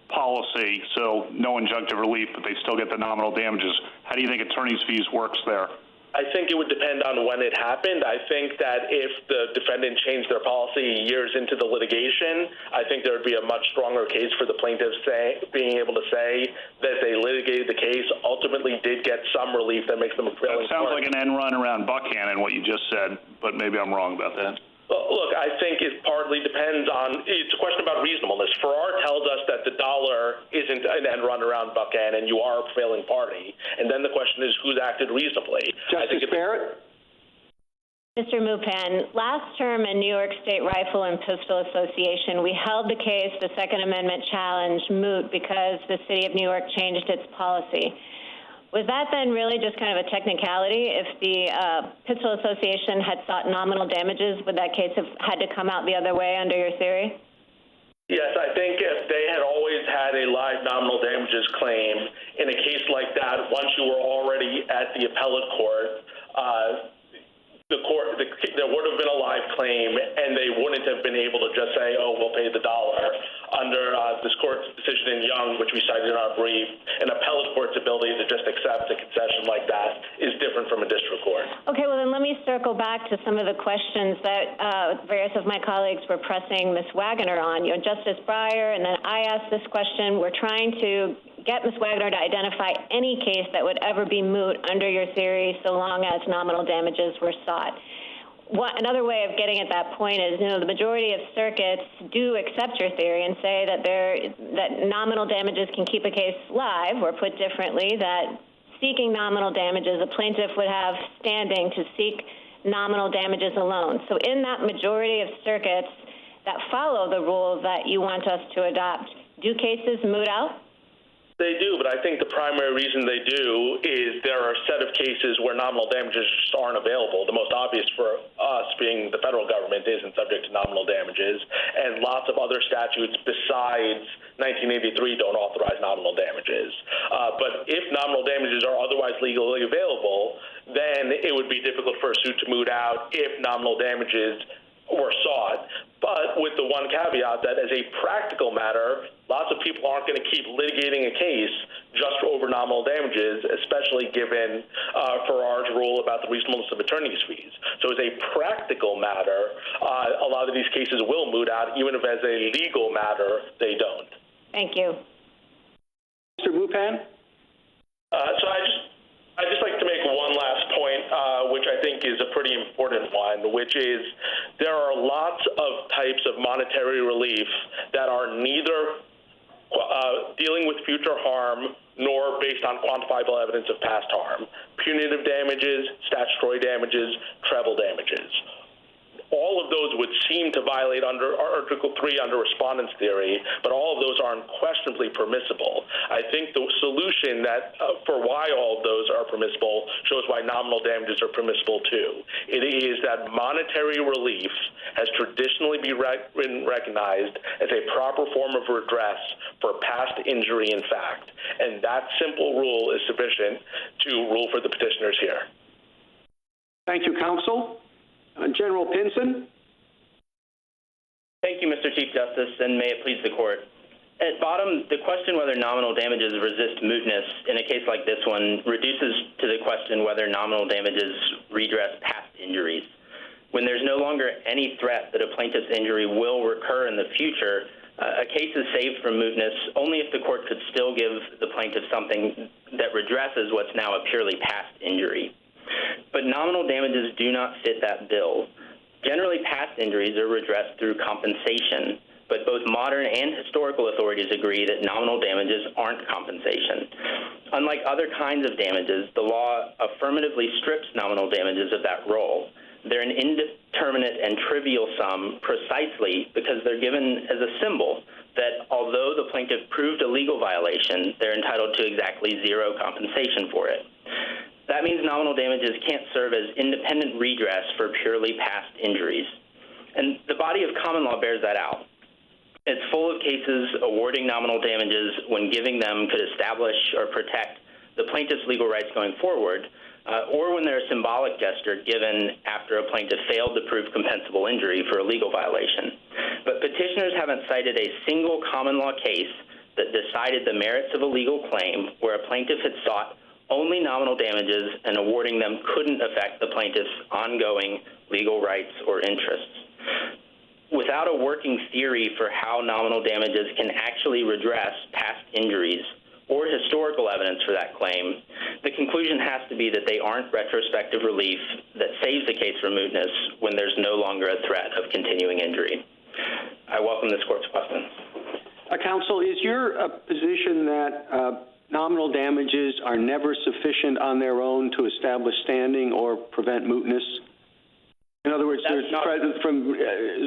policy, so no injunctive relief, but they still get the nominal damages? How do you think attorney's fees works there? I think it would depend on when it happened. I think that if the defendant changed their policy years into the litigation, I think there would be a much stronger case for the plaintiff being able to say that they litigated the case, ultimately did get some relief that makes them a prevailing party. That sounds like an end run around Buckhannon, what you just said, but maybe I'm wrong about that. Well, look, I think it partly depends on, it's a question about reasonableness. Farrar tells us that the dollar isn't an end run around Buckhannon and you are a prevailing party. And then the question is who's acted reasonably. Justice Barrett? Mr. Mupan, last term in New York State Rifle and Pistol Association, we held the case, the Second Amendment challenge, moot because the city of New York changed its policy. Was that then really just kind of a technicality? If the Pistol Association had sought nominal damages, would that case have had to come out the other way under your theory? Yes, I think if they had always had a live nominal damages claim in a case like that, once you were already at the appellate court, there would have been a live claim, and they wouldn't have been able to just say, oh, we'll pay the dollar. Under this court's decision in Young, which we cited in our brief, an appellate court's ability to just accept a concession like that is different from a district court. Okay, well, then let me circle back to some of the questions that various of my colleagues were pressing Ms. Wagoner on. You know, Justice Breyer, and then I asked this question. We're trying to get Ms. Wagoner to identify any case that would ever be moot under your theory so long as nominal damages were sought. Another way of getting at that point is, you know, the majority of circuits do accept your theory and say that that nominal damages can keep a case live, or put differently, that seeking nominal damages, a plaintiff would have standing to seek nominal damages alone. So in that majority of circuits that follow the rule that you want us to adopt, do cases moot out? They do, but I think the primary reason they do is there are a set of cases where nominal damages just aren't available. The most obvious for us, being the federal government, isn't subject to nominal damages, and lots of other statutes besides 1983 don't authorize nominal damages. But if nominal damages are otherwise legally available, then it would be difficult for a suit to moot out if nominal damages were sought. But with the one caveat that as a practical matter, lots of people aren't going to keep litigating a case just for over nominal damages, especially given Farrar's rule about the reasonableness of attorney's fees. So as a practical matter, a lot of these cases will moot out, even if as a legal matter, they don't. Thank you. Mr. Mupan? So I'd just like to make one last point, which I think is a pretty important one, which is there are lots of types of monetary relief that are neither dealing with future harm nor based on quantifiable evidence of past harm. Punitive damages, statutory damages, treble damages. All of those would seem to violate under Article 3 under respondent's theory, but all of those are unquestionably permissible. I think the solution that for why all of those are permissible shows why nominal damages are permissible too. It is that monetary relief has traditionally been recognized as a proper form of redress for past injury in fact, and that simple rule is sufficient to rule for the petitioners here. Thank you, counsel. General Pinson. Thank you, Mr. Chief Justice, and may it please the Court. At bottom, the question whether nominal damages resist mootness in a case like this one reduces to the question whether nominal damages redress past injuries. When there's no longer any threat that a plaintiff's injury will recur in the future, a case is saved from mootness only if the court could still give the plaintiff something that redresses what's now a purely past injury. But nominal damages do not fit that bill. Generally, past injuries are redressed through compensation, but both modern and historical authorities agree that nominal damages aren't compensation. Unlike other kinds of damages, the law affirmatively strips nominal damages of that role. They're an indeterminate and trivial sum precisely because they're given as a symbol that although the plaintiff proved a legal violation, they're entitled to exactly zero compensation for it. That means nominal damages can't serve as independent redress for purely past injuries. And the body of common law bears that out. It's full of cases awarding nominal damages when giving them could establish or protect the plaintiff's legal rights going forward, or when they're a symbolic gesture given after a plaintiff failed to prove compensable injury for a legal violation. But petitioners haven't cited a single common law case that decided the merits of a legal claim where a plaintiff had sought only nominal damages and awarding them couldn't affect the plaintiff's ongoing legal rights or interests. Without a working theory for how nominal damages can actually redress past injuries or historical evidence for that claim, the conclusion has to be that they aren't retrospective relief that saves the case from mootness when there's no longer a threat of continuing injury. I welcome this court's questions. Counsel, is your position that nominal damages are never sufficient on their own to establish standing or prevent mootness? In other words, from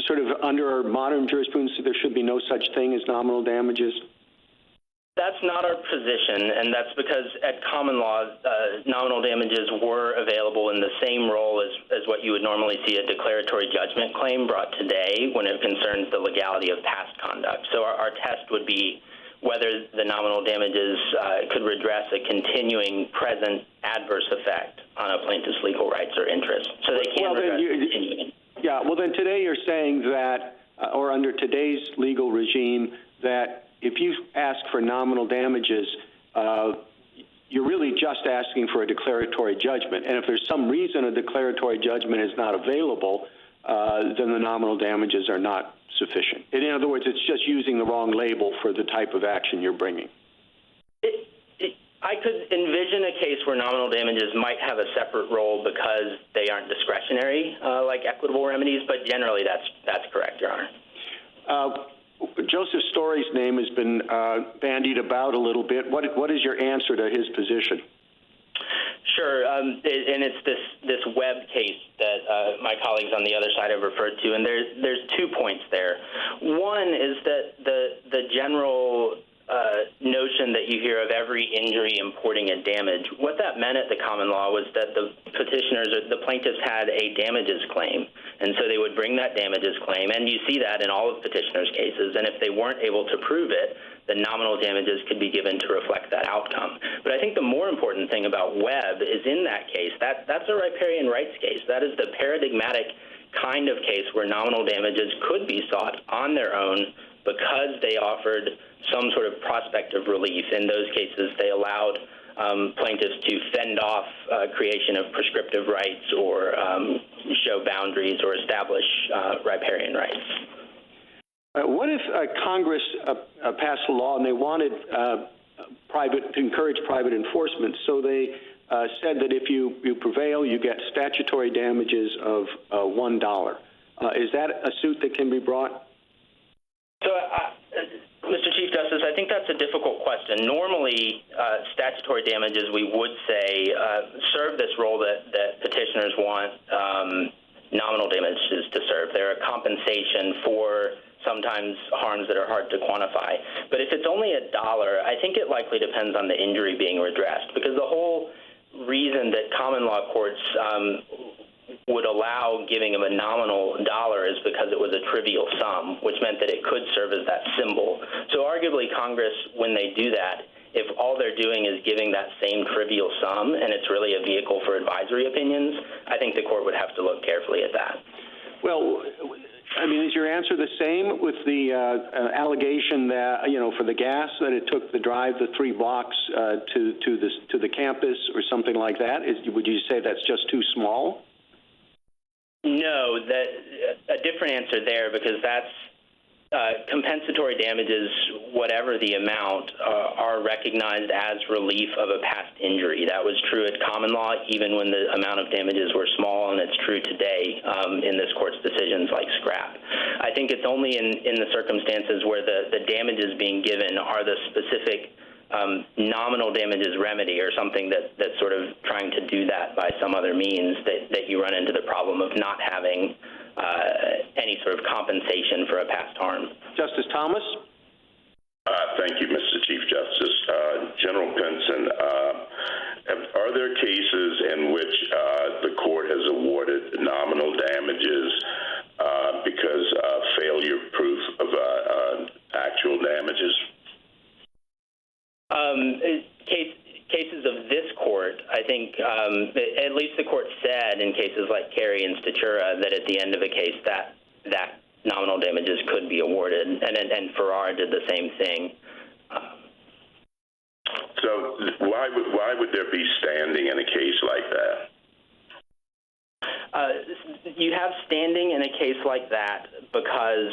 sort of under our modern jurisprudence, there should be no such thing as nominal damages? That's not our position, and that's because at common law, nominal damages were available in the same role as what you would normally see a declaratory judgment claim brought today when it concerns the legality of past conduct. So our test would be whether the nominal damages could redress a continuing present adverse effect on a plaintiff's legal rights or interests. So they can redress continuing. Yeah, well then today you're saying that, or under today's legal regime, that if you ask for nominal damages, you're really just asking for a declaratory judgment. And if there's some reason a declaratory judgment is not available, then the nominal damages are not sufficient. In other words, it's just using the wrong label for the type of action you're bringing. I could envision a case where nominal damages might have a separate role because they aren't discretionary, like equitable remedies, but generally that's correct, Your Honor. Joseph Story's name has been bandied about a little bit. What is your answer to his position? Sure, and it's this Webb case that my colleagues on the other side have referred to, and there's 2 points there. One is that the general notion that you hear of every injury importing a damage, what that meant at the common law was that the petitioners or the plaintiffs had a damages claim, and so they would bring that damages claim, and you see that in all of petitioners' cases, and if they weren't able to prove it, the nominal damages could be given to reflect that outcome. But I think the more important thing about Webb is in that case, that's a riparian rights case. That is the paradigmatic kind of case where nominal damages could be sought on their own because they offered some sort of prospective relief. In those cases, they allowed plaintiffs to fend off creation of prescriptive rights or show boundaries or establish riparian rights. What if Congress passed a law and they wanted to encourage private enforcement, so they said that if you prevail, you get statutory damages of $1. Is that a suit that can be brought? So, Mr. Chief Justice, I think that's a difficult question. Normally, statutory damages, we would say, serve this role that petitioners want nominal damages to serve. They're a compensation for sometimes harms that are hard to quantify. But if it's only $1, I think it likely depends on the injury being redressed, because the whole reason that common law courts would allow giving of a nominal $1 is because it was a trivial sum, which meant that it could serve as that symbol. So arguably Congress, when they do that, if all they're doing is giving that same trivial sum and it's really a vehicle for advisory opinions, I think the court would have to look carefully at that. Well, I mean, is your answer the same with the allegation that, for the gas, that it took the drive the 3 blocks to the campus or something like that? Would you say that's just too small? No, a different answer there, because that's compensatory damages, whatever the amount, are recognized as relief of a past injury. That was true at common law, even when the amount of damages were small, and it's true today in this court's decisions like scrap. I think it's only in the circumstances where the damages being given are the specific nominal damages remedy or something that's sort of trying to do that by some other means that you run into the problem of not having any sort of compensation for a past harm. Justice Thomas? Thank you, Mr. Chief Justice. General Pinson, are there cases in which the court has awarded nominal damages because of failure proof of actual damages? Cases of this court, I think, at least the court said in cases like Carey and Statura that at the end of a case that nominal damages could be awarded, and Farrar did the same thing. So why would there be standing in a case like that? You have standing in a case like that because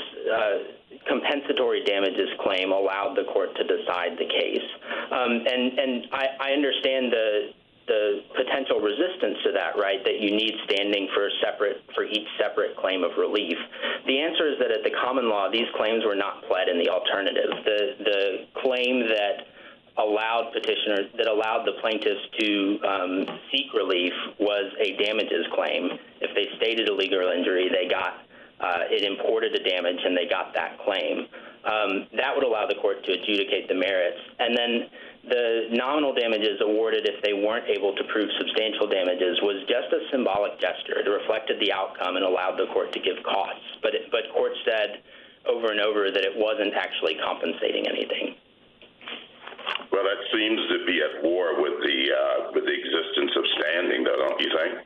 compensatory damages claim allowed the court to decide the case. And I understand the potential resistance to that, right, that you need standing for each separate claim of relief. The answer is that at the common law, these claims were not pled in the alternative. The claim that allowed the plaintiffs to seek relief was a damages claim. If they stated a legal injury, they got it imported a damage, and they got that claim. That would allow the court to adjudicate the merits. And then the nominal damages awarded if they weren't able to prove substantial damages was just a symbolic gesture. It reflected the outcome and allowed the court to give costs. But courts said over and over that it wasn't actually compensating anything. Well, that seems to be at war with the existence of standing, though, don't you think?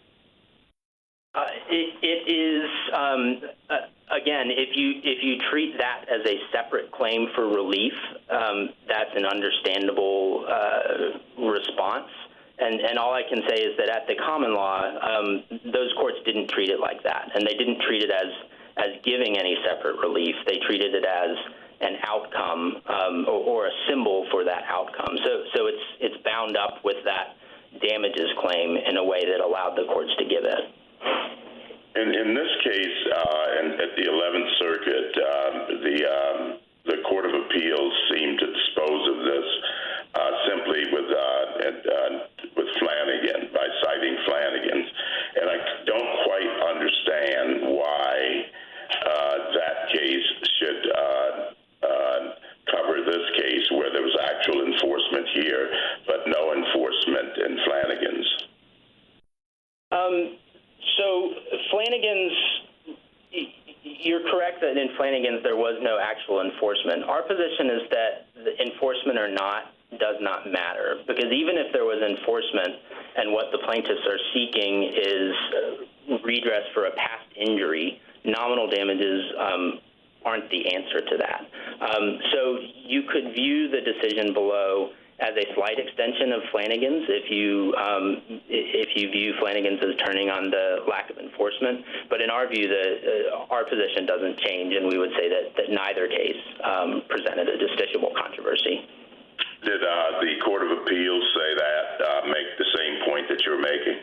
It is, again, if you treat that as a separate claim for relief, that's an understandable response. And all I can say is that at the common law, those courts didn't treat it like that, and they didn't treat it as giving any separate relief. They treated it as an outcome or a symbol for that outcome. So it's bound up with that damages claim in a way that allowed the courts to give it. In this case, at the 11th Circuit, the Court of Appeals seemed to dispose of this simply with Flanagan, by citing Flanagan's. And I don't quite understand why that case should cover this case where there was actual enforcement here, but no enforcement in Flanagan's. So Flanagan's, you're correct that in Flanagan's there was no actual enforcement. Our position is that the enforcement or not does not matter, because even if there was enforcement and what the plaintiffs are seeking is redress for a past injury, nominal damages aren't the answer to that. So you could view the decision below as a slight extension of Flanagan's if you view Flanagan's as turning on the lack of enforcement. But in our view, our position doesn't change, and we would say that neither case presented a justiciable controversy. Did the Court of Appeals say that, make the same point that you're making?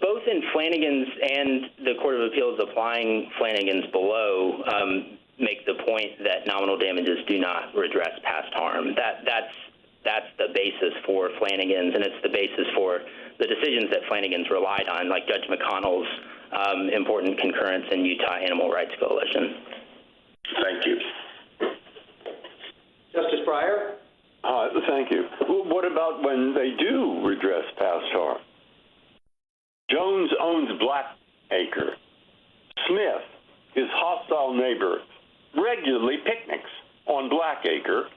Both in Flanagan's and the Court of Appeals applying Flanagan's below make the point that nominal damages do not redress past harm. That's the basis for Flanagan's, and it's the basis for the decisions that Flanagan's relied on, like Judge McConnell's important concurrence in Utah Animal Rights Coalition. Thank you. Justice Breyer? Thank you. What about when they do redress past harm? Jones owns Blackacre. Smith, his hostile neighbor, regularly picnics on Blackacre,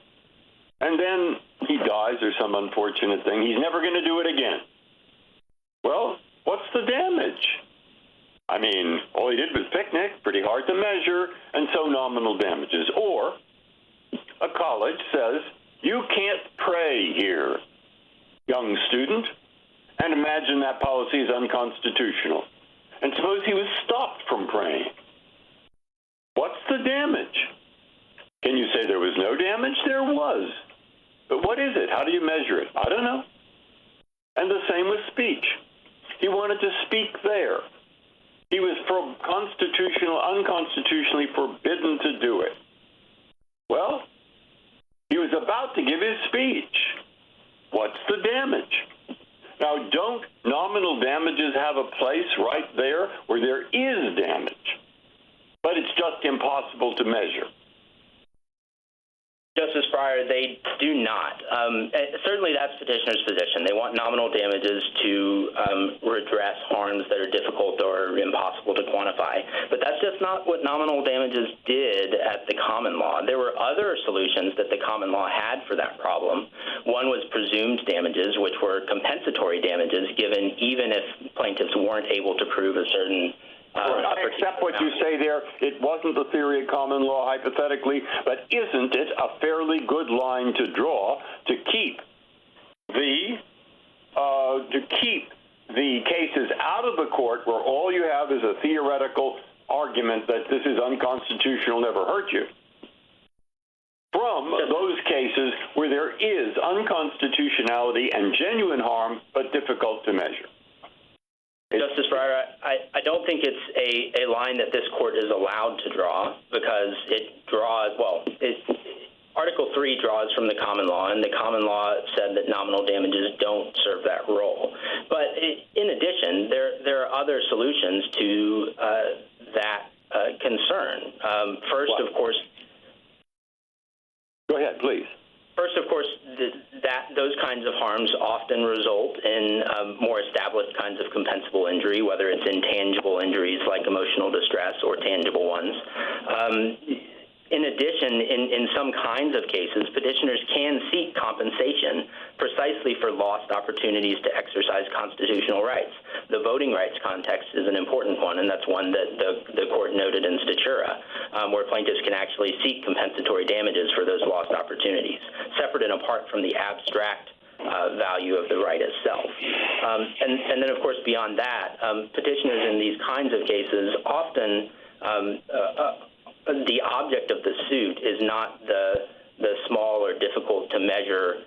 and then he dies or some unfortunate thing. He's never going to do it again. Well, what's the damage? I mean, all he did was picnic, pretty hard to measure, and so nominal damages. Or a college says, you can't pray here, young student, and imagine that policy is unconstitutional. And suppose he was stopped from praying. What's the damage? Can you say there was no damage? There was. But what is it? How do you measure it? I don't know. And the same with speech. He wanted to speak there. He was unconstitutionally forbidden to do it. Well, he was about to give his speech. What's the damage? Now, don't nominal damages have a place right there where there is damage? But it's just impossible to measure. Justice Breyer, they do not. Certainly that's petitioner's position. They want nominal damages to redress harms that are difficult or impossible to quantify. But that's just not what nominal damages did at the common law. There were other solutions that the common law had for that problem. One was presumed damages, which were compensatory damages, given even if plaintiffs weren't able to prove a certain except what you say there, it wasn't the theory of common law hypothetically, but isn't it a fairly good line to draw to keep the cases out of the court where all you have is a theoretical argument that this is unconstitutional, never hurt you, from those cases where there is unconstitutionality and genuine harm, but difficult to measure. Justice Breyer, I don't think it's a line that this court is allowed to draw, because it draws, Article 3 draws from the common law, and the common law said that nominal damages don't serve that role. But in addition, there are other solutions to that concern. First, of course... Go ahead, please. First, of course, those kinds of harms often result in more established kinds of compensable injury, whether it's intangible injuries like emotional distress or tangible ones. In addition, in some kinds of cases, petitioners can seek compensation precisely for lost opportunities to exercise constitutional rights. The voting rights context is an important one, and that's one that the court noted in Statura, where plaintiffs can actually seek compensatory damages for those lost opportunities, separate and apart from the abstract value of the right itself. And then, of course, beyond that, petitioners in these kinds of cases often the object of the suit is not the small or difficult to measure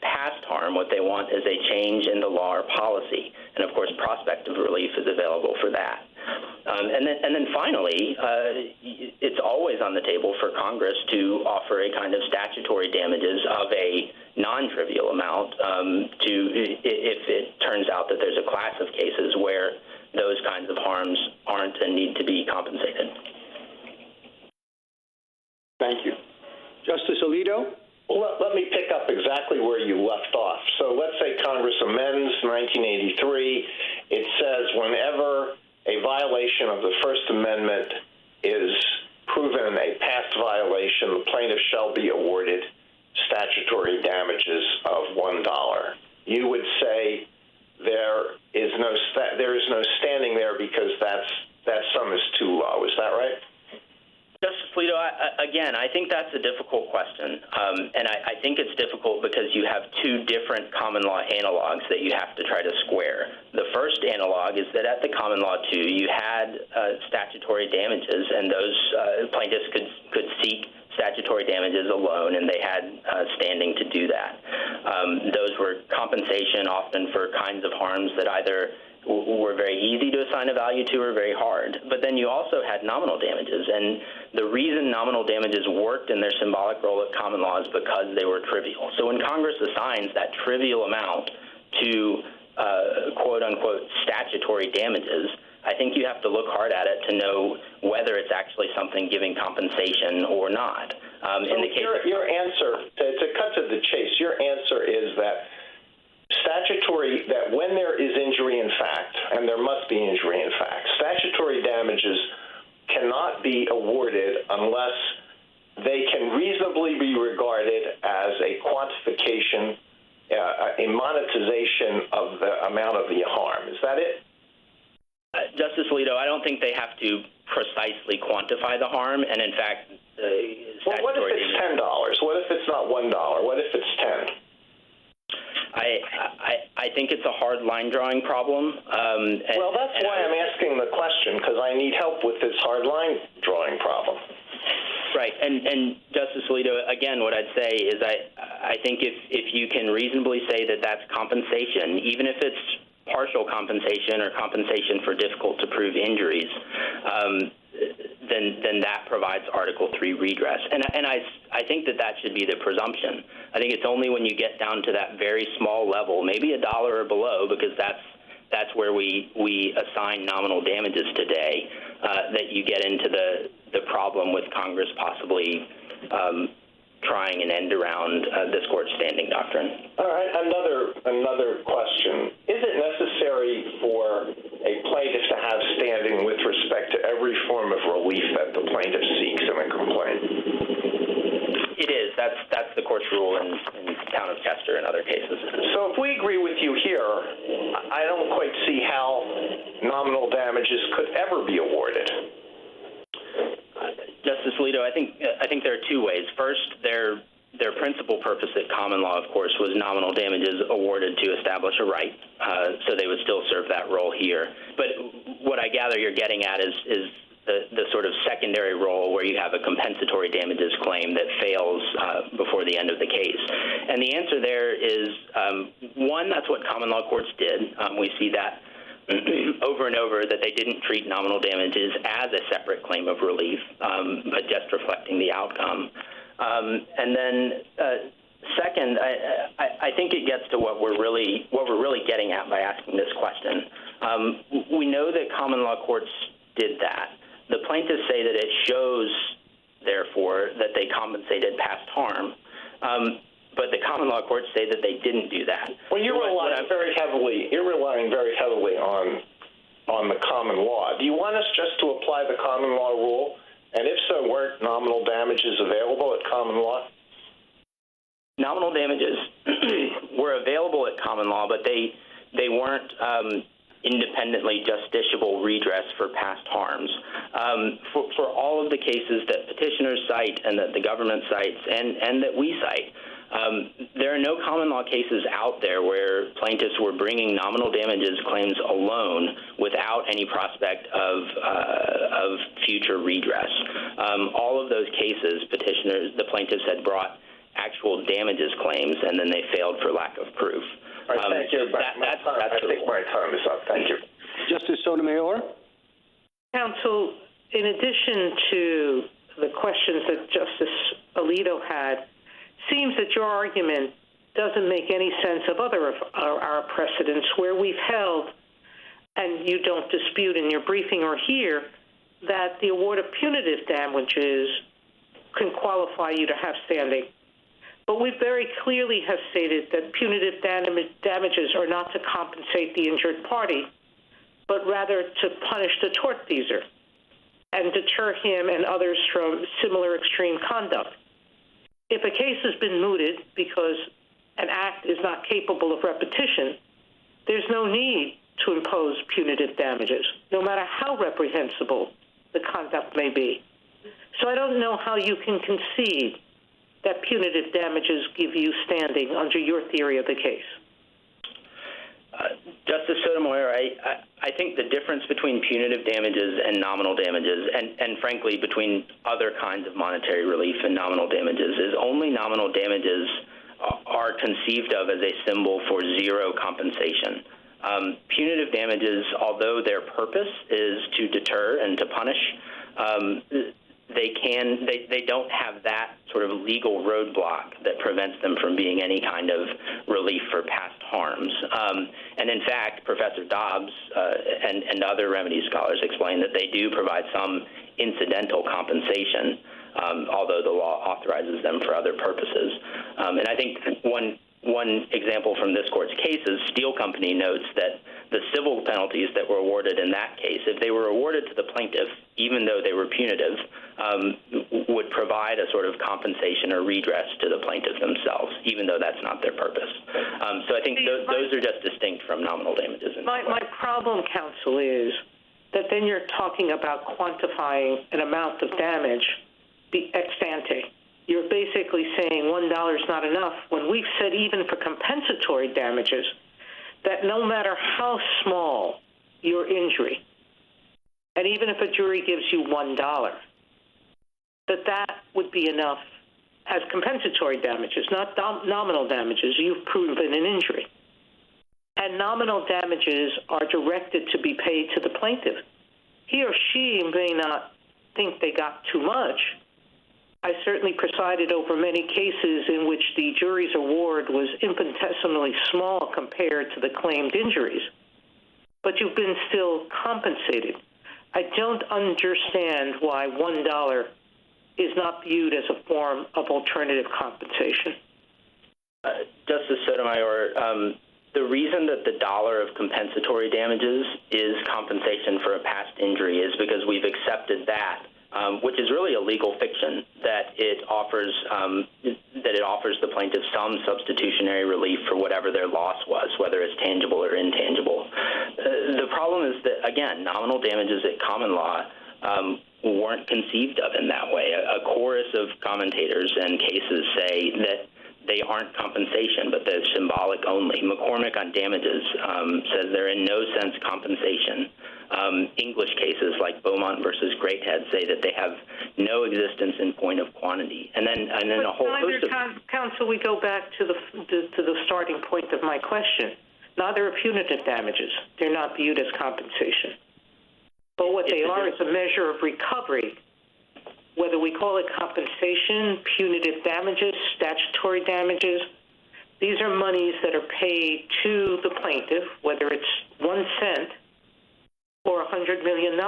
past harm. What they want is a change in the law or policy, and of course prospective relief is available for that. And then finally, it's always on the table for Congress to offer a kind of statutory damages of a non-trivial amount if it turns out that there's a class of cases where those kinds of harms aren't and need to be compensated. Thank you. Justice Alito? Well, let me pick up exactly where you left off. So let's say Congress amends 1983. It says whenever a violation of the First Amendment is proven a past violation, the plaintiff shall be awarded statutory damages of $1. You would say there is no standing there because that sum is too low. Is that right? Justice Alito, again, I think that's a difficult question, and I think it's difficult because you have two different common law analogs that you have to try to square. The first analog is that at the common law, too, you had statutory damages, and those plaintiffs could seek statutory damages alone, and they had standing to do that. Those were compensation often for kinds of harms that either were very easy to assign a value to or very hard. But then you also had nominal damages, and the reason nominal damages worked in their symbolic role at common law is because they were trivial. So when Congress assigns that trivial amount to quote-unquote statutory damages, I think you have to look hard at it to know whether it's actually something giving compensation or not. In the case your answer, to cut to the chase, your answer is that that when there is injury in fact, and there must be injury in fact, statutory damages cannot be awarded unless they can reasonably be regarded as a quantification, a monetization of the amount of the harm. Is that it? Justice Alito, I don't think they have to precisely quantify the harm, and in fact, well, what if it's $10? What if it's not $1? What if it's $10? I think it's a hard line drawing problem. Well, that's why I'm asking the question, because I need help with this hard line drawing problem. Right, and Justice Alito, again, what I'd say is I think if you can reasonably say that that's compensation, even if it's partial compensation or compensation for difficult to prove injuries, then that provides Article 3 redress. And I think that should be the presumption. I think it's only when you get down to that very small level, maybe $1 or below, because that's where we assign nominal damages today, that you get into the problem with Congress possibly trying an end around this court's standing doctrine. All right, another question. Is it necessary for a plaintiff to have standing with respect to every form of relief that the plaintiff seeks in a complaint? It is. That's the court's rule in Town of Chester and other cases. So if we agree with you here, I don't quite see how nominal damages could ever be awarded. Justice Alito, I think there are two ways. First, their principal purpose at common law, of course, was nominal damages awarded to establish a right, so they would still serve that role here. But what I gather you're getting at is the sort of second secondary role where you have a compensatory damages claim that fails before the end of the case? And the answer there is, one, that's what common law courts did. We see that over and over, that they didn't treat nominal damages as a separate claim of relief, but just reflecting the outcome. And then second, I think it gets to what we're really getting at by asking this question. We know that common law courts did that. The plaintiffs say that it shows, therefore, that they compensated past harm. But the common law courts say that they didn't do that. Well, you're relying very heavily on the common law. Do you want us just to apply the common law rule? And if so, weren't nominal damages available at common law? Nominal damages were available at common law, but they weren't independently justiciable redress for past harms. For all of the cases that petitioners cite and that the government cites and that we cite, there are no common law cases out there where plaintiffs were bringing nominal damages claims alone without any prospect of future redress. All of those cases, the plaintiffs had brought actual damages claims, and then they failed for lack of proof. All right, thank you. I think my time is up. Thank you. Justice Sotomayor? Counsel, in addition to the questions that Justice Alito had, seems that your argument doesn't make any sense of other of our precedents where we've held, and you don't dispute in your briefing or here, that the award of punitive damages can qualify you to have standing. But we very clearly have stated that punitive damages are not to compensate the injured party, but rather to punish the tortfeasor and deter him and others from similar extreme conduct. If a case has been mooted because an act is not capable of repetition, there's no need to impose punitive damages, no matter how reprehensible the conduct may be. So I don't know how you can concede that punitive damages give you standing under your theory of the case. Justice Sotomayor, I think the difference between punitive damages and nominal damages, and frankly between other kinds of monetary relief and nominal damages, is only nominal damages are conceived of as a symbol for zero compensation. Punitive damages, although their purpose is to deter and to punish, they don't have that sort of legal roadblock that prevents them from being any kind of relief for past harms. And in fact, Professor Dobbs and other remedy scholars explain that they do provide some incidental compensation, although the law authorizes them for other purposes. And I think one example from this court's case is Steel Company notes that the civil penalties that were awarded in that case, if they were awarded to the plaintiff, even though they were punitive, would provide a sort of compensation or redress to the plaintiff themselves, even though that's not their purpose. So I think those are just distinct from nominal damages. My problem, counsel, is that then you're talking about quantifying an amount of damage ex ante. You're basically saying $1 is not enough, when we've said even for compensatory damages that no matter how small your injury, and even if a jury gives you $1, that would be enough as compensatory damages, not nominal damages. You've proven an injury. And nominal damages are directed to be paid to the plaintiff. He or she may not think they got too much. I certainly presided over many cases in which the jury's award was infinitesimally small compared to the claimed injuries, but you've been still compensated. I don't understand why $1 is not viewed as a form of alternative compensation. Justice Sotomayor, the reason that the dollar of compensatory damages is compensation for a past injury is because we've accepted that, which is really a legal fiction, that it offers the plaintiff some substitutionary relief for whatever their loss was, whether it's tangible or intangible. The problem is that, again, nominal damages at common law weren't conceived of in that way. A chorus of commentators and cases say that they aren't compensation, but they're symbolic only. McCormick on damages says they're in no sense compensation. English cases like Beaumont versus Greathead say that they have no existence in point of quantity. And then a whole host of... Counsel, we go back to the starting point of my question. Neither are punitive damages. They're not viewed as compensation. But what they are is a measure of recovery. Whether we call it compensation, punitive damages, statutory damages, these are monies that are paid to the plaintiff, whether it's 1 cent or $100 million.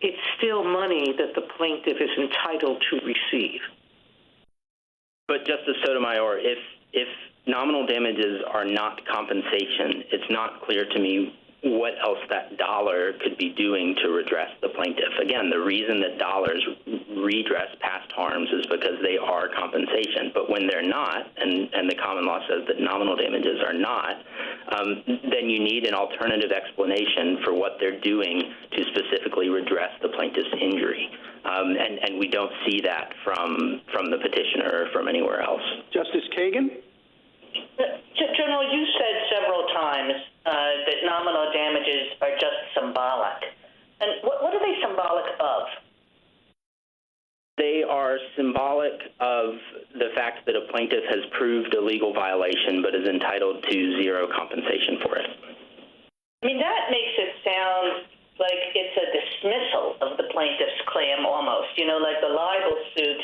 It's still money that the plaintiff is entitled to receive. But Justice Sotomayor, if nominal damages are not compensation, it's not clear to me what else that dollar could be doing to redress the plaintiff. Again, the reason that dollars redress past harms is because they are compensation. But when they're not, and the common law says that nominal damages are not, then you need an alternative explanation for what they're doing to specifically redress the plaintiff's injury. And we don't see that from the petitioner or from anywhere else. Justice Kagan? General, you said several times that nominal damages are just symbolic. And what are they symbolic of? They are symbolic of the fact that a plaintiff has proved a legal violation but is entitled to zero compensation for it. I mean, that makes it sound like it's a dismissal of the plaintiff's claim almost. You know, like the libel suit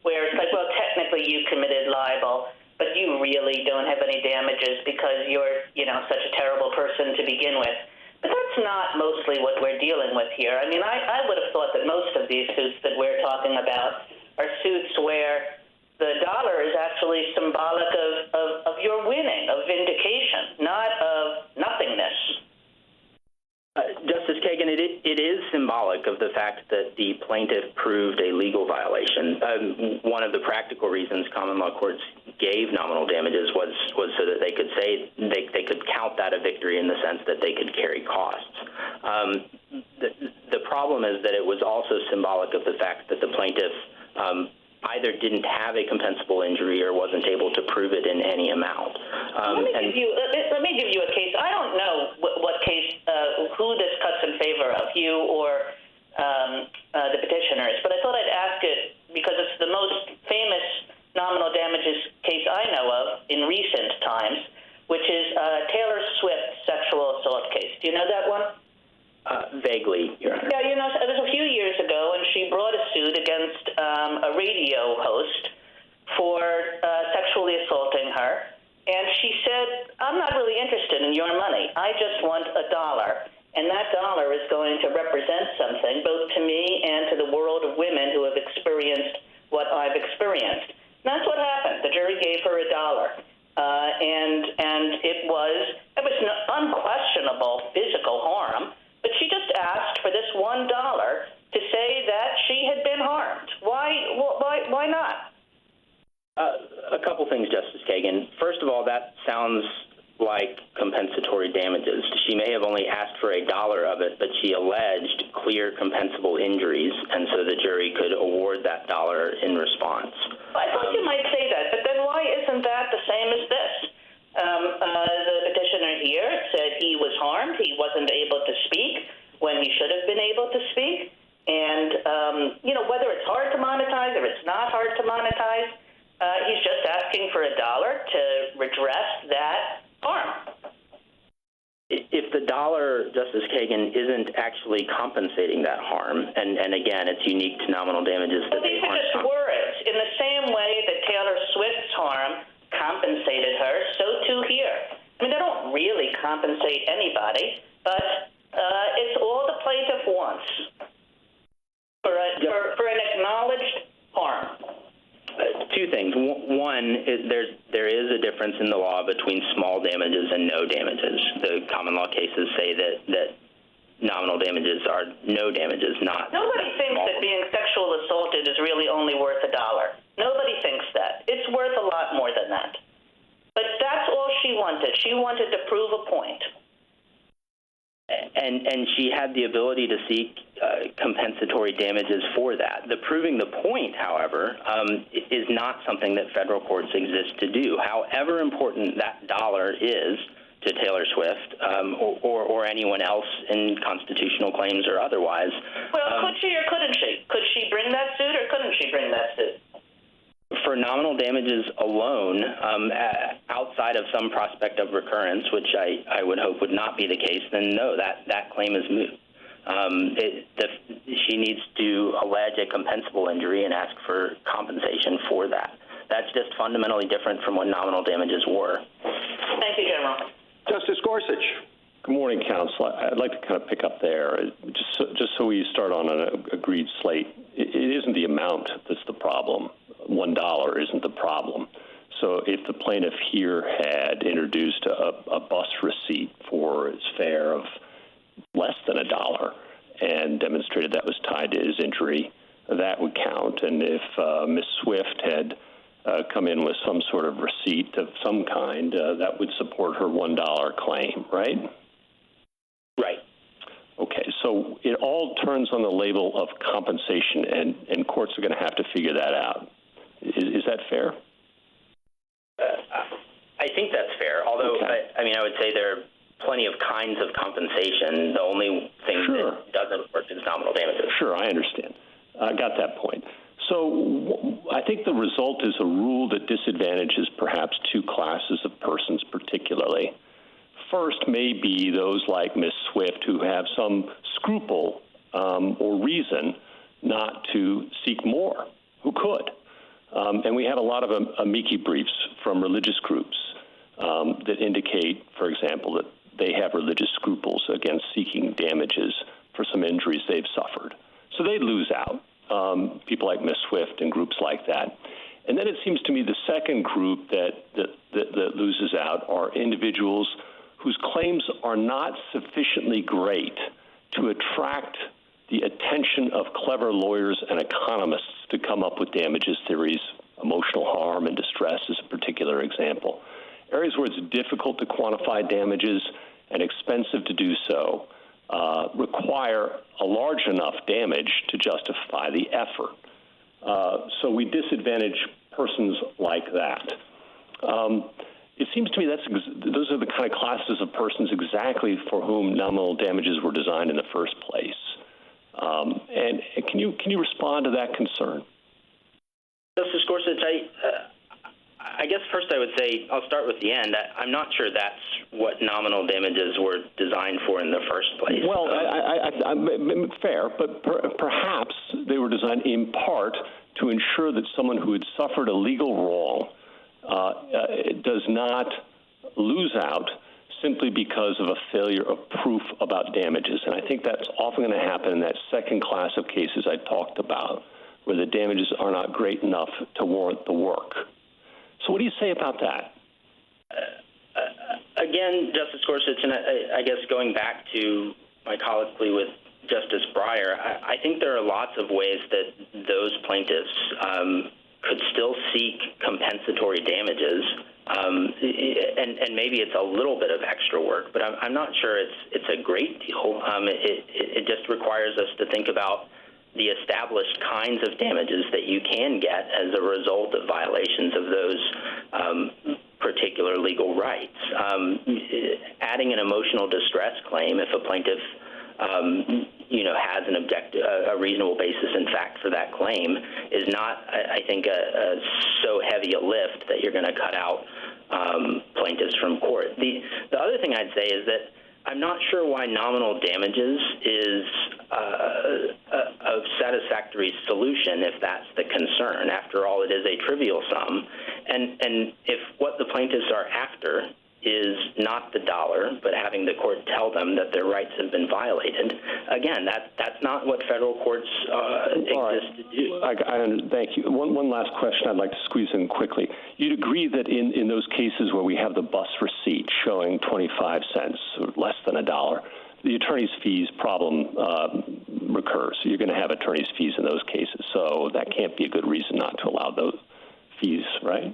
where it's like, well, technically you committed libel, but you really don't have any damages because you're, such a terrible person to begin with. But that's not mostly what we're dealing with here. I mean, I would have thought that most of these suits that we're talking about are suits where the dollar is actually symbolic of your winning, of vindication, not of nothingness. Justice Kagan, it is symbolic of the fact that the plaintiff proved a legal violation. One of the practical reasons common law courts gave nominal damages was so that they could say they could count that a victory in the sense that they could carry costs. The problem is that it was also symbolic of the fact that the plaintiff either didn't have a compensable injury or wasn't able to prove it in any amount. Let me give you a case. I don't know what case, who this cuts in favor of, you or the petitioners, but I thought I'd ask it because it's the most famous nominal damages case I know of in recent times, which is Taylor Swift's sexual assault case. Do you know that one? Vaguely, Your Honor. Yeah, it was a few years ago, and she brought a suit against a radio host for sexually assaulting her. And she said, I'm not really interested in your money. I just want $1. And that dollar is going to represent something both to me and to the world of women who have experienced what I've experienced. And that's what happened. The jury gave her $1. And it was unquestionable physical harm. But she just asked for this $1 to say that she had been harmed. Why not? A couple things, Justice Kagan. First of all, that sounds like compensatory damages. She may have only asked for $1 of it, but she alleged clear compensable injuries, and so the jury could award that dollar in response. I thought you might say that, but then why isn't that the same as this? The petitioner here said he was harmed. He wasn't able to speak when he should have been able to speak. And, whether it's hard to monetize or it's not hard to monetize, he's just asking for $1 to redress that harm. If the dollar, Justice Kagan, isn't actually compensating that harm, and again, it's unique to nominal damages. But these are just words. In the same way that Taylor Swift's harm compensated her, so too here. I mean, they don't really compensate anybody, but it's all the plaintiff wants for an acknowledged harm. Two things. One, there is a difference in the law between small damages and no damages. The common law cases say that nominal damages are no damages, not. Nobody thinks that being sexual assaulted is really only worth $1. Nobody thinks that. It's worth a lot more than that. But that's all she wanted. She wanted to prove a point. and she had the ability to seek compensatory damages for that. The proving the point, however, is not something that federal courts exist to do. However important that dollar is to Taylor Swift or anyone else in constitutional claims or otherwise. Well, could she or couldn't she? Could she bring that suit or couldn't she bring that suit? For nominal damages alone, outside of some prospect of recurrence, which I would hope would not be the case, then no, that claim is moot. She needs to allege a compensable injury and ask for compensation for that. That's just fundamentally different from what nominal damages were. Thank you, General. Justice Gorsuch. Good morning, counsel. I'd like to kind of pick up there, just so we start on an agreed slate. It isn't the amount that's the problem. $1 isn't the problem. So if the plaintiff here had introduced a bus receipt for his fare of less than $1 and demonstrated that was tied to his injury, that would count. And if Ms. Swift had come in with some sort of receipt of some kind, that would support her $1 claim, right? Right. Okay, so it all turns on the label of compensation, and courts are going to have to figure that out. Is that fair? I think that's fair, although, okay. I would say there are plenty of kinds of compensation. The only thing that doesn't work is nominal damages. Sure, I understand. I got that point. So I think the result is a rule that disadvantages perhaps two classes of persons particularly. First may be those like Ms. Swift who have some scruple or reason not to seek more, who could. And we have a lot of amici briefs from religious groups that indicate, for example, that they have religious scruples against seeking damages for some injuries they've suffered. So they'd lose out, people like Ms. Swift and groups like that. And then it seems to me the second group that loses out are individuals whose claims are not sufficiently great to attract the attention of clever lawyers and economists to come up with damages theories. Emotional harm and distress is a particular example. Areas where it's difficult to quantify damages and expensive to do so require a large enough damage to justify the effort. So we disadvantage persons like that. It seems to me those are the kind of classes of persons exactly for whom nominal damages were designed in the first place. And can you respond to that concern? Justice Gorsuch, I guess first I would say, I'll start with the end. I'm not sure that's what nominal damages were designed for in the first place. Well, fair, but perhaps they were designed in part to ensure that someone who had suffered a legal wrong does not lose out simply because of a failure of proof about damages. And I think that's often going to happen in that second class of cases I talked about, where the damages are not great enough to warrant the work. So what do you say about that? Again, Justice Gorsuch, and I guess going back to my colloquy with Justice Breyer, I think there are lots of ways that those plaintiffs could still seek compensatory damages, and maybe it's a little bit of extra work, but I'm not sure it's a great deal. It just requires us to think about the established kinds of damages that you can get as a result of violations of those particular legal rights. Adding an emotional distress claim if a plaintiff has a reasonable basis in fact for that claim is not, I think, so heavy a lift that you're going to cut out plaintiffs from court. The other thing I'd say is that I'm not sure why nominal damages is a satisfactory solution if that's the concern. After all, it is a trivial sum. And if what the plaintiffs are after is not the dollar, but having the court tell them that their rights have been violated, again, that's not what federal courts exist to do. Thank you. One last question I'd like to squeeze in quickly. You'd agree that in those cases where we have the bus receipt showing 25 cents, or less than $1, the attorney's fees problem recurs. So you're going to have attorney's fees in those cases. So that can't be a good reason not to allow those fees, right?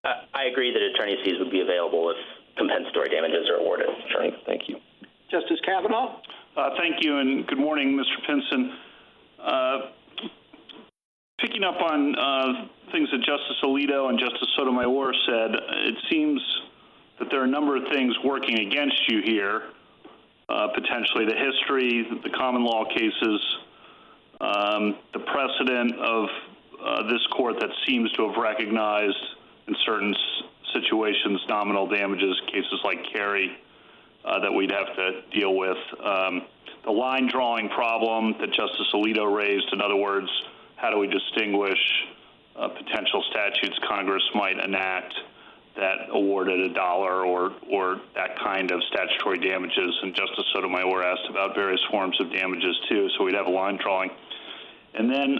I agree that attorney's fees would be available if compensatory damages are awarded. Sure. Thank you. Justice Kavanaugh? Thank you, and good morning, Mr. Pinson. Picking up on things that Justice Alito and Justice Sotomayor said, it seems that there are a number of things working against you here, potentially the history, the common law cases, the precedent of this court that seems to have recognized in certain situations nominal damages, cases like Kerry, that we'd have to deal with. The line drawing problem that Justice Alito raised, in other words, how do we distinguish potential statutes Congress might enact that awarded $1 or that kind of statutory damages? And Justice Sotomayor asked about various forms of damages too, so we'd have a line drawing. And then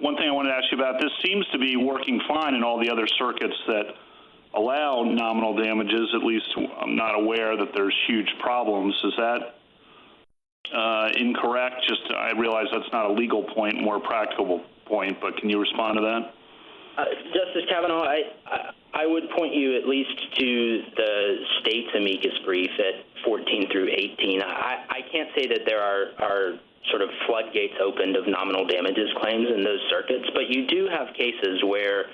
one thing I wanted to ask you about, this seems to be working fine in all the other circuits that allow nominal damages. At least I'm not aware that there's huge problems. Is that incorrect? I realize that's not a legal point, more a practical point, but can you respond to that? Justice Kavanaugh, I would point you at least to the state's amicus brief at 14 through 18. I can't say that there are sort of floodgates opened of nominal damages claims in those circuits, but you do have cases where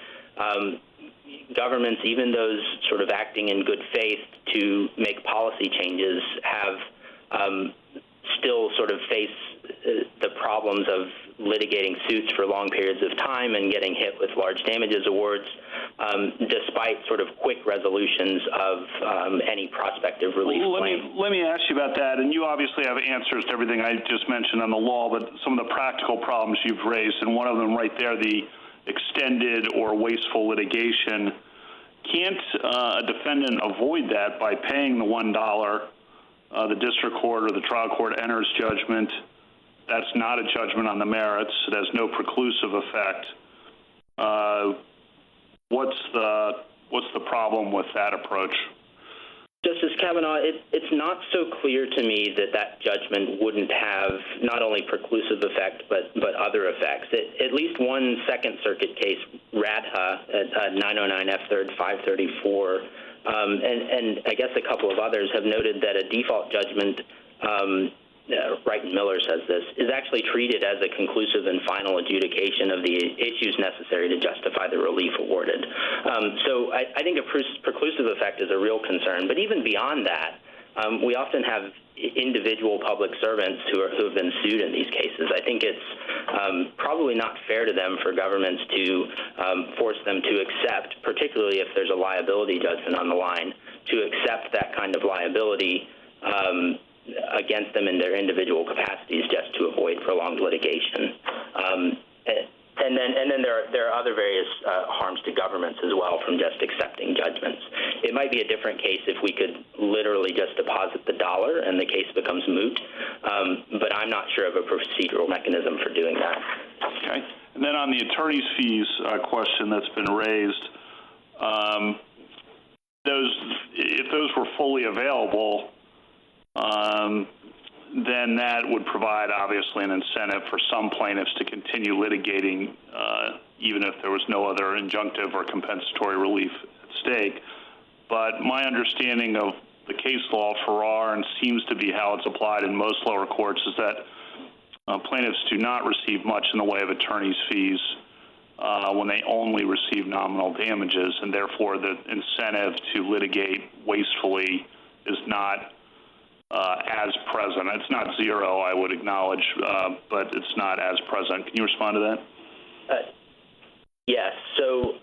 governments, even those sort of acting in good faith to make policy changes, have still sort of face the problems of litigating suits for long periods of time and getting hit with large damages awards, despite sort of quick resolutions of any prospective relief claim. Let me ask you about that, and you obviously have answers to everything I just mentioned on the law, but some of the practical problems you've raised, and one of them right there, the extended or wasteful litigation. Can't a defendant avoid that by paying the $1? The district court or the trial court enters judgment. That's not a judgment on the merits. It has no preclusive effect. What's the problem with that approach? Justice Kavanaugh, it's not so clear to me that judgment wouldn't have not only preclusive effect but other effects. At least one Second Circuit case, Radha at 909 F. 3rd 534, and I guess a couple of others have noted that a default judgment, Wright and Miller says this, is actually treated as a conclusive and final adjudication of the issues necessary to justify the relief awarded. So I think a preclusive effect is a real concern. But even beyond that, we often have individual public servants who have been sued in these cases. I think it's probably not fair to them for governments to force them to accept, particularly if there's a liability judgment on the line, to accept that kind of liability against them in their individual capacities just to avoid prolonged litigation. And then there are other various harms to governments as well from just accepting judgments. It might be a different case if we could literally just deposit the $1 and the case becomes moot, but I'm not sure of a procedural mechanism for doing that. Okay. And then on the attorney's fees question that's been raised, if those were fully available, then that would provide, obviously, an incentive for some plaintiffs to continue litigating, even if there was no other injunctive or compensatory relief at stake. But my understanding of the case law for R, and seems to be how it's applied in most lower courts, is that plaintiffs do not receive much in the way of attorney's fees when they only receive nominal damages, and therefore the incentive to litigate wastefully is not as present. It's not zero, I would acknowledge, but it's not as present. Can you respond to that? Yes. So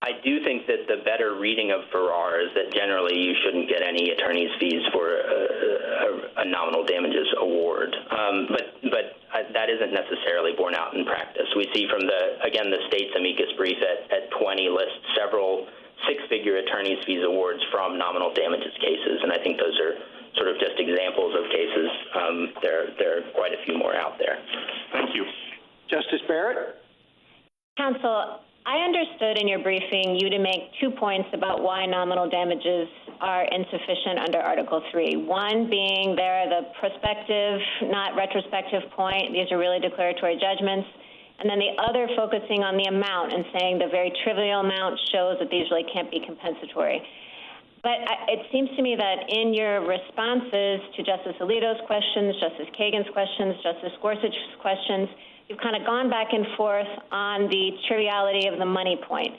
I do think that the better reading of Farrar is that generally you shouldn't get any attorney's fees for a nominal damages award. But that isn't necessarily borne out in practice. We see from the state's amicus brief at 20 lists several six-figure attorney's fees awards from nominal damages cases, and I think those are sort of just examples of cases. There are quite a few more out there. Thank you. Justice Barrett? Counsel, I understood in your briefing you to make 2 points about why nominal damages are insufficient under Article 3. One being they're the prospective, not retrospective point. These are really declaratory judgments. And then the other focusing on the amount and saying the very trivial amount shows that these really can't be compensatory. But it seems to me that in your responses to Justice Alito's questions, Justice Kagan's questions, Justice Gorsuch's questions, you've kind of gone back and forth on the triviality of the money point.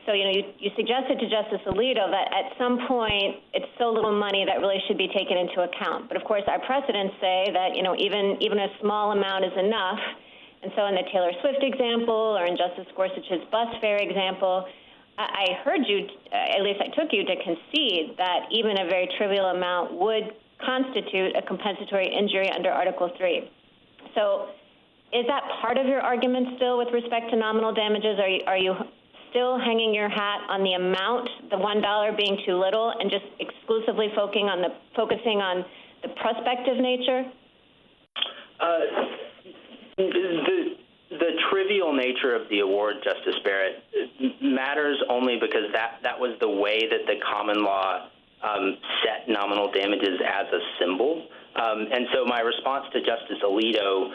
So, you suggested to Justice Alito that at some point it's so little money that really should be taken into account. But of course, our precedents say that, even a small amount is enough. And so in the Taylor Swift example or in Justice Gorsuch's bus fare example, I heard you, at least I took you to concede that even a very trivial amount would constitute a compensatory injury under Article 3. So is that part of your argument still with respect to nominal damages? Are you still hanging your hat on the amount, the $1 being too little, and just exclusively focusing on the prospective nature? The trivial nature of the award, Justice Barrett, matters only because that was the way that the common law set nominal damages as a symbol. And so my response to Justice Alito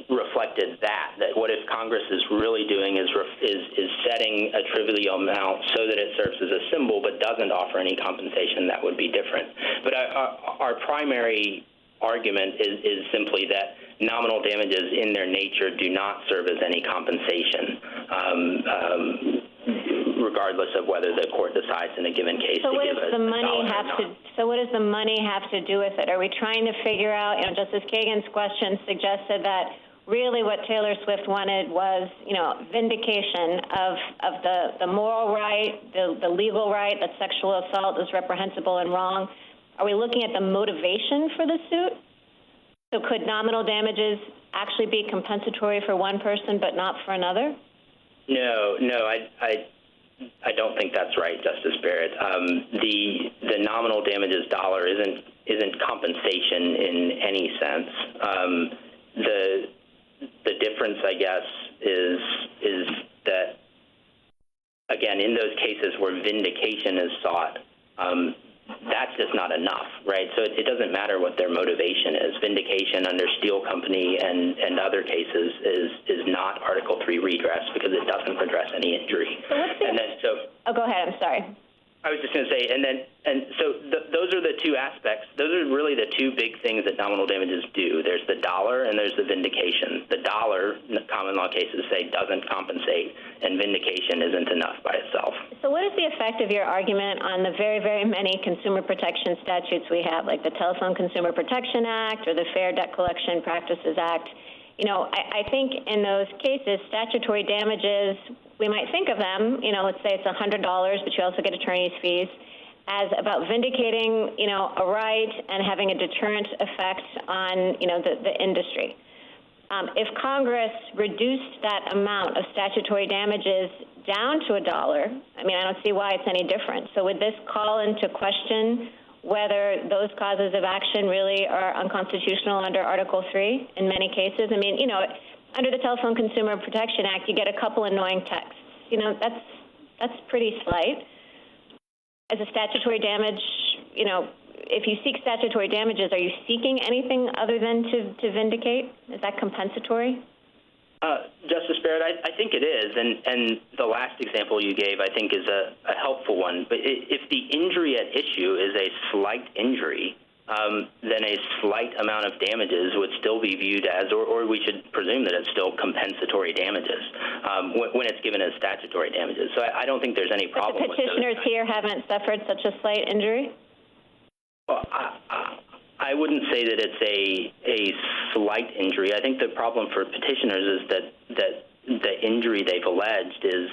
reflected that what if Congress is really doing is setting a trivial amount so that it serves as a symbol but doesn't offer any compensation, that would be different. But our primary argument is simply that nominal damages in their nature do not serve as any compensation, regardless of whether the court decides in a given case to give a dollar or not. So what does the money have to do with it? Are we trying to figure out, Justice Kagan's question suggested that really what Taylor Swift wanted was, vindication of the moral right, the legal right that sexual assault is reprehensible and wrong. Are we looking at the motivation for the suit? So could nominal damages actually be compensatory for one person but not for another? No, I don't think that's right, Justice Barrett. The nominal damages dollar isn't compensation in any sense. The difference, I guess, is that, again, in those cases where vindication is sought, that's just not enough, right? So it doesn't matter what their motivation is. Vindication under Steel Company and other cases is not Article 3 redress because it doesn't address any injury. Oh, go ahead. I'm sorry. I was just going to say, so those are the two aspects. Those are really the two big things that nominal damages do. There's the dollar and there's the vindication. The dollar, common law cases say, doesn't compensate, and vindication isn't enough by itself. So what is the effect of your argument on the very, very many consumer protection statutes we have, like the Telephone Consumer Protection Act or the Fair Debt Collection Practices Act? I think in those cases, statutory damages, we might think of them, let's say it's $100, but you also get attorney's fees, as about vindicating, a right and having a deterrent effect on, the industry. If Congress reduced that amount of statutory damages down to $1, I don't see why it's any different. So would this call into question whether those causes of action really are unconstitutional under Article 3 in many cases? Under the Telephone Consumer Protection Act, you get a couple annoying texts. That's pretty slight. As a statutory damage, if you seek statutory damages, are you seeking anything other than to vindicate? Is that compensatory? Justice Barrett, I think it is, and the last example you gave, I think, is a helpful one. But if the injury at issue is a slight injury, then a slight amount of damages would still be viewed as, or we should presume that it's still compensatory damages when it's given as statutory damages. So I don't think there's any problem with those. But the petitioners here haven't suffered such a slight injury? Well, I wouldn't say that it's a slight injury. I think the problem for petitioners is that the injury they've alleged is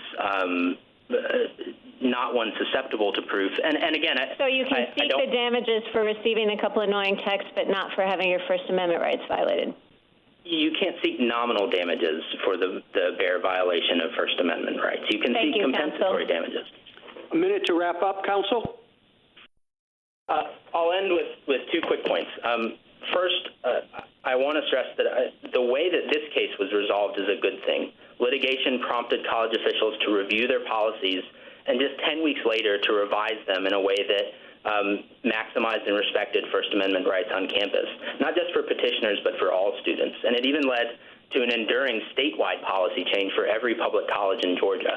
not one susceptible to proof. And again, so you can seek the damages for receiving a couple annoying texts, but not for having your First Amendment rights violated. You can't seek nominal damages for the bare violation of First Amendment rights. You can seek compensatory damages. A minute to wrap up, counsel. I'll end with 2 quick points. First, I want to stress that the way that this case was resolved is a good thing. Litigation prompted college officials to review their policies and just 10 weeks later to revise them in a way that maximized and respected First Amendment rights on campus, not just for petitioners, but for all students. And it even led to an enduring statewide policy change for every public college in Georgia.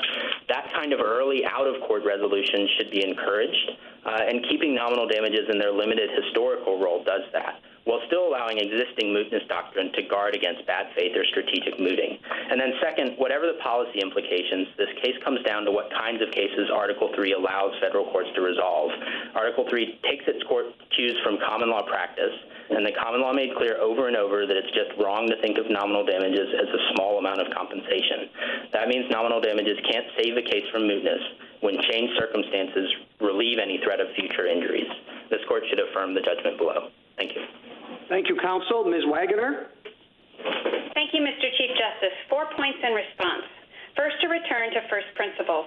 That kind of early out-of-court resolution should be encouraged, and keeping nominal damages in their limited historical role does that, while still allowing existing mootness doctrine to guard against bad faith or strategic mooting. And then second, whatever the policy implications, this case comes down to what kinds of cases Article 3 allows federal courts to resolve. Article 3 takes its court cues from common law practice, and the common law made clear over and over that it's just wrong to think of nominal damages as a small amount of compensation. That means nominal damages can't save a case from mootness when changed circumstances relieve any threat of future injuries. This court should affirm the judgment below. Thank you. Thank you, counsel. Ms. Wagoner? Thank you, Mr. Chief Justice. 4 points in response. First, to return to first principles.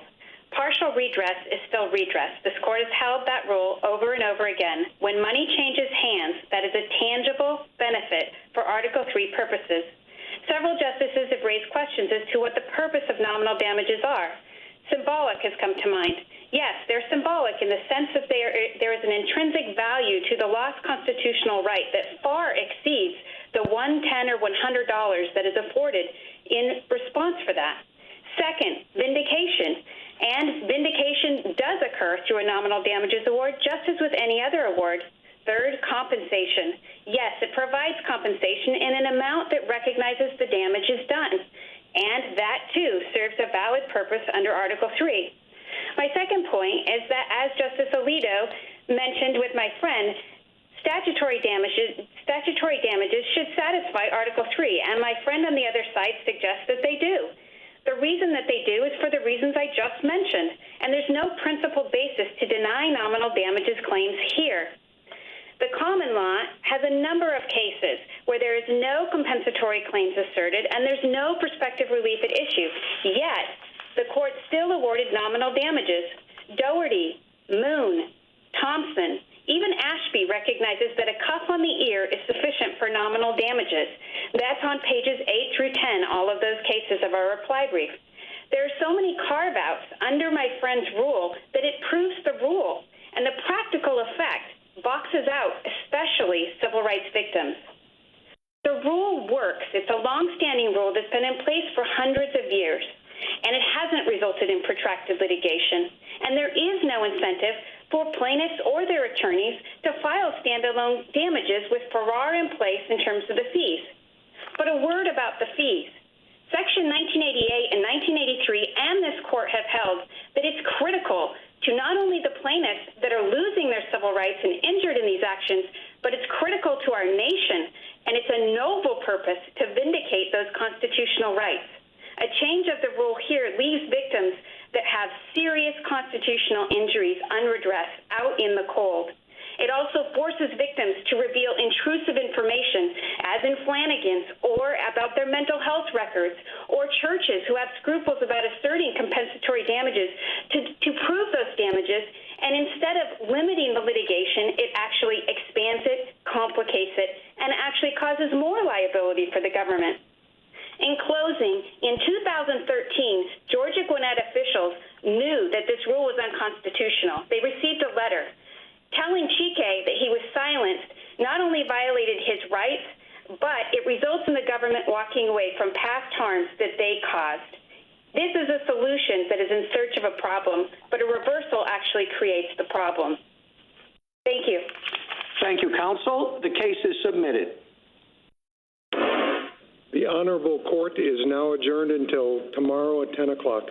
Partial redress is still redress. This court has held that rule over and over again. When money changes hands, that is a tangible benefit for Article 3 purposes. Several justices have raised questions as to what the purpose of nominal damages are. Symbolic has come to mind. Yes, they're symbolic in the sense that there is an intrinsic value to the lost constitutional right that far exceeds the $1, $10, or $100 that is afforded in response for that. Second, vindication. And vindication does occur through a nominal damages award, just as with any other award. Third, compensation. Yes, it provides compensation in an amount that recognizes the damage is done. And that, too, serves a valid purpose under Article 3. My second point is that, as Justice Alito mentioned with my friend, statutory damages should satisfy Article 3, and my friend on the other side suggests that they do. The reason that they do is for the reasons I just mentioned, and there's no principled basis to deny nominal damages claims here. The common law has a number of cases where there is no compensatory claims asserted and there's no prospective relief at issue, yet the court still awarded nominal damages. Doherty, Moon, Thompson, even Ashby recognizes that a cuff on the ear is sufficient for nominal damages. That's on pages 8 through 10, all of those cases of our reply brief. There are so many carve-outs under my friend's rule that it proves the rule, and the practical effect boxes out especially civil rights victims. The rule works. It's a long-standing rule that's been in place for hundreds of years, and it hasn't resulted in protracted litigation. And there is no incentive for plaintiffs or their attorneys to file standalone damages with FARAR in place in terms of the fees. But a word about the fees. Section 1988 and 1983 and this court have held that it's critical to not only the plaintiffs that are losing their civil rights and injured in these actions, but it's critical to our nation, and it's a noble purpose to vindicate those constitutional rights. A change of the rule here leaves victims that have serious constitutional injuries unredressed out in the cold. It also forces victims to reveal intrusive information, as in Flanagan's, or about their mental health records, or churches who have scruples about asserting compensatory damages to prove those damages, and instead of limiting the litigation, it actually expands it, complicates it, and actually causes more liability for the government. In closing, in 2013, Georgia Gwinnett officials knew that this rule was unconstitutional. They received a letter telling Chike that he was silenced not only violated his rights, but it results in the government walking away from past harms that they caused. This is a solution that is in search of a problem, but a reversal actually creates the problem. Thank you. Thank you, counsel. The case is submitted. The Honorable Court is now adjourned until tomorrow at 10 o'clock.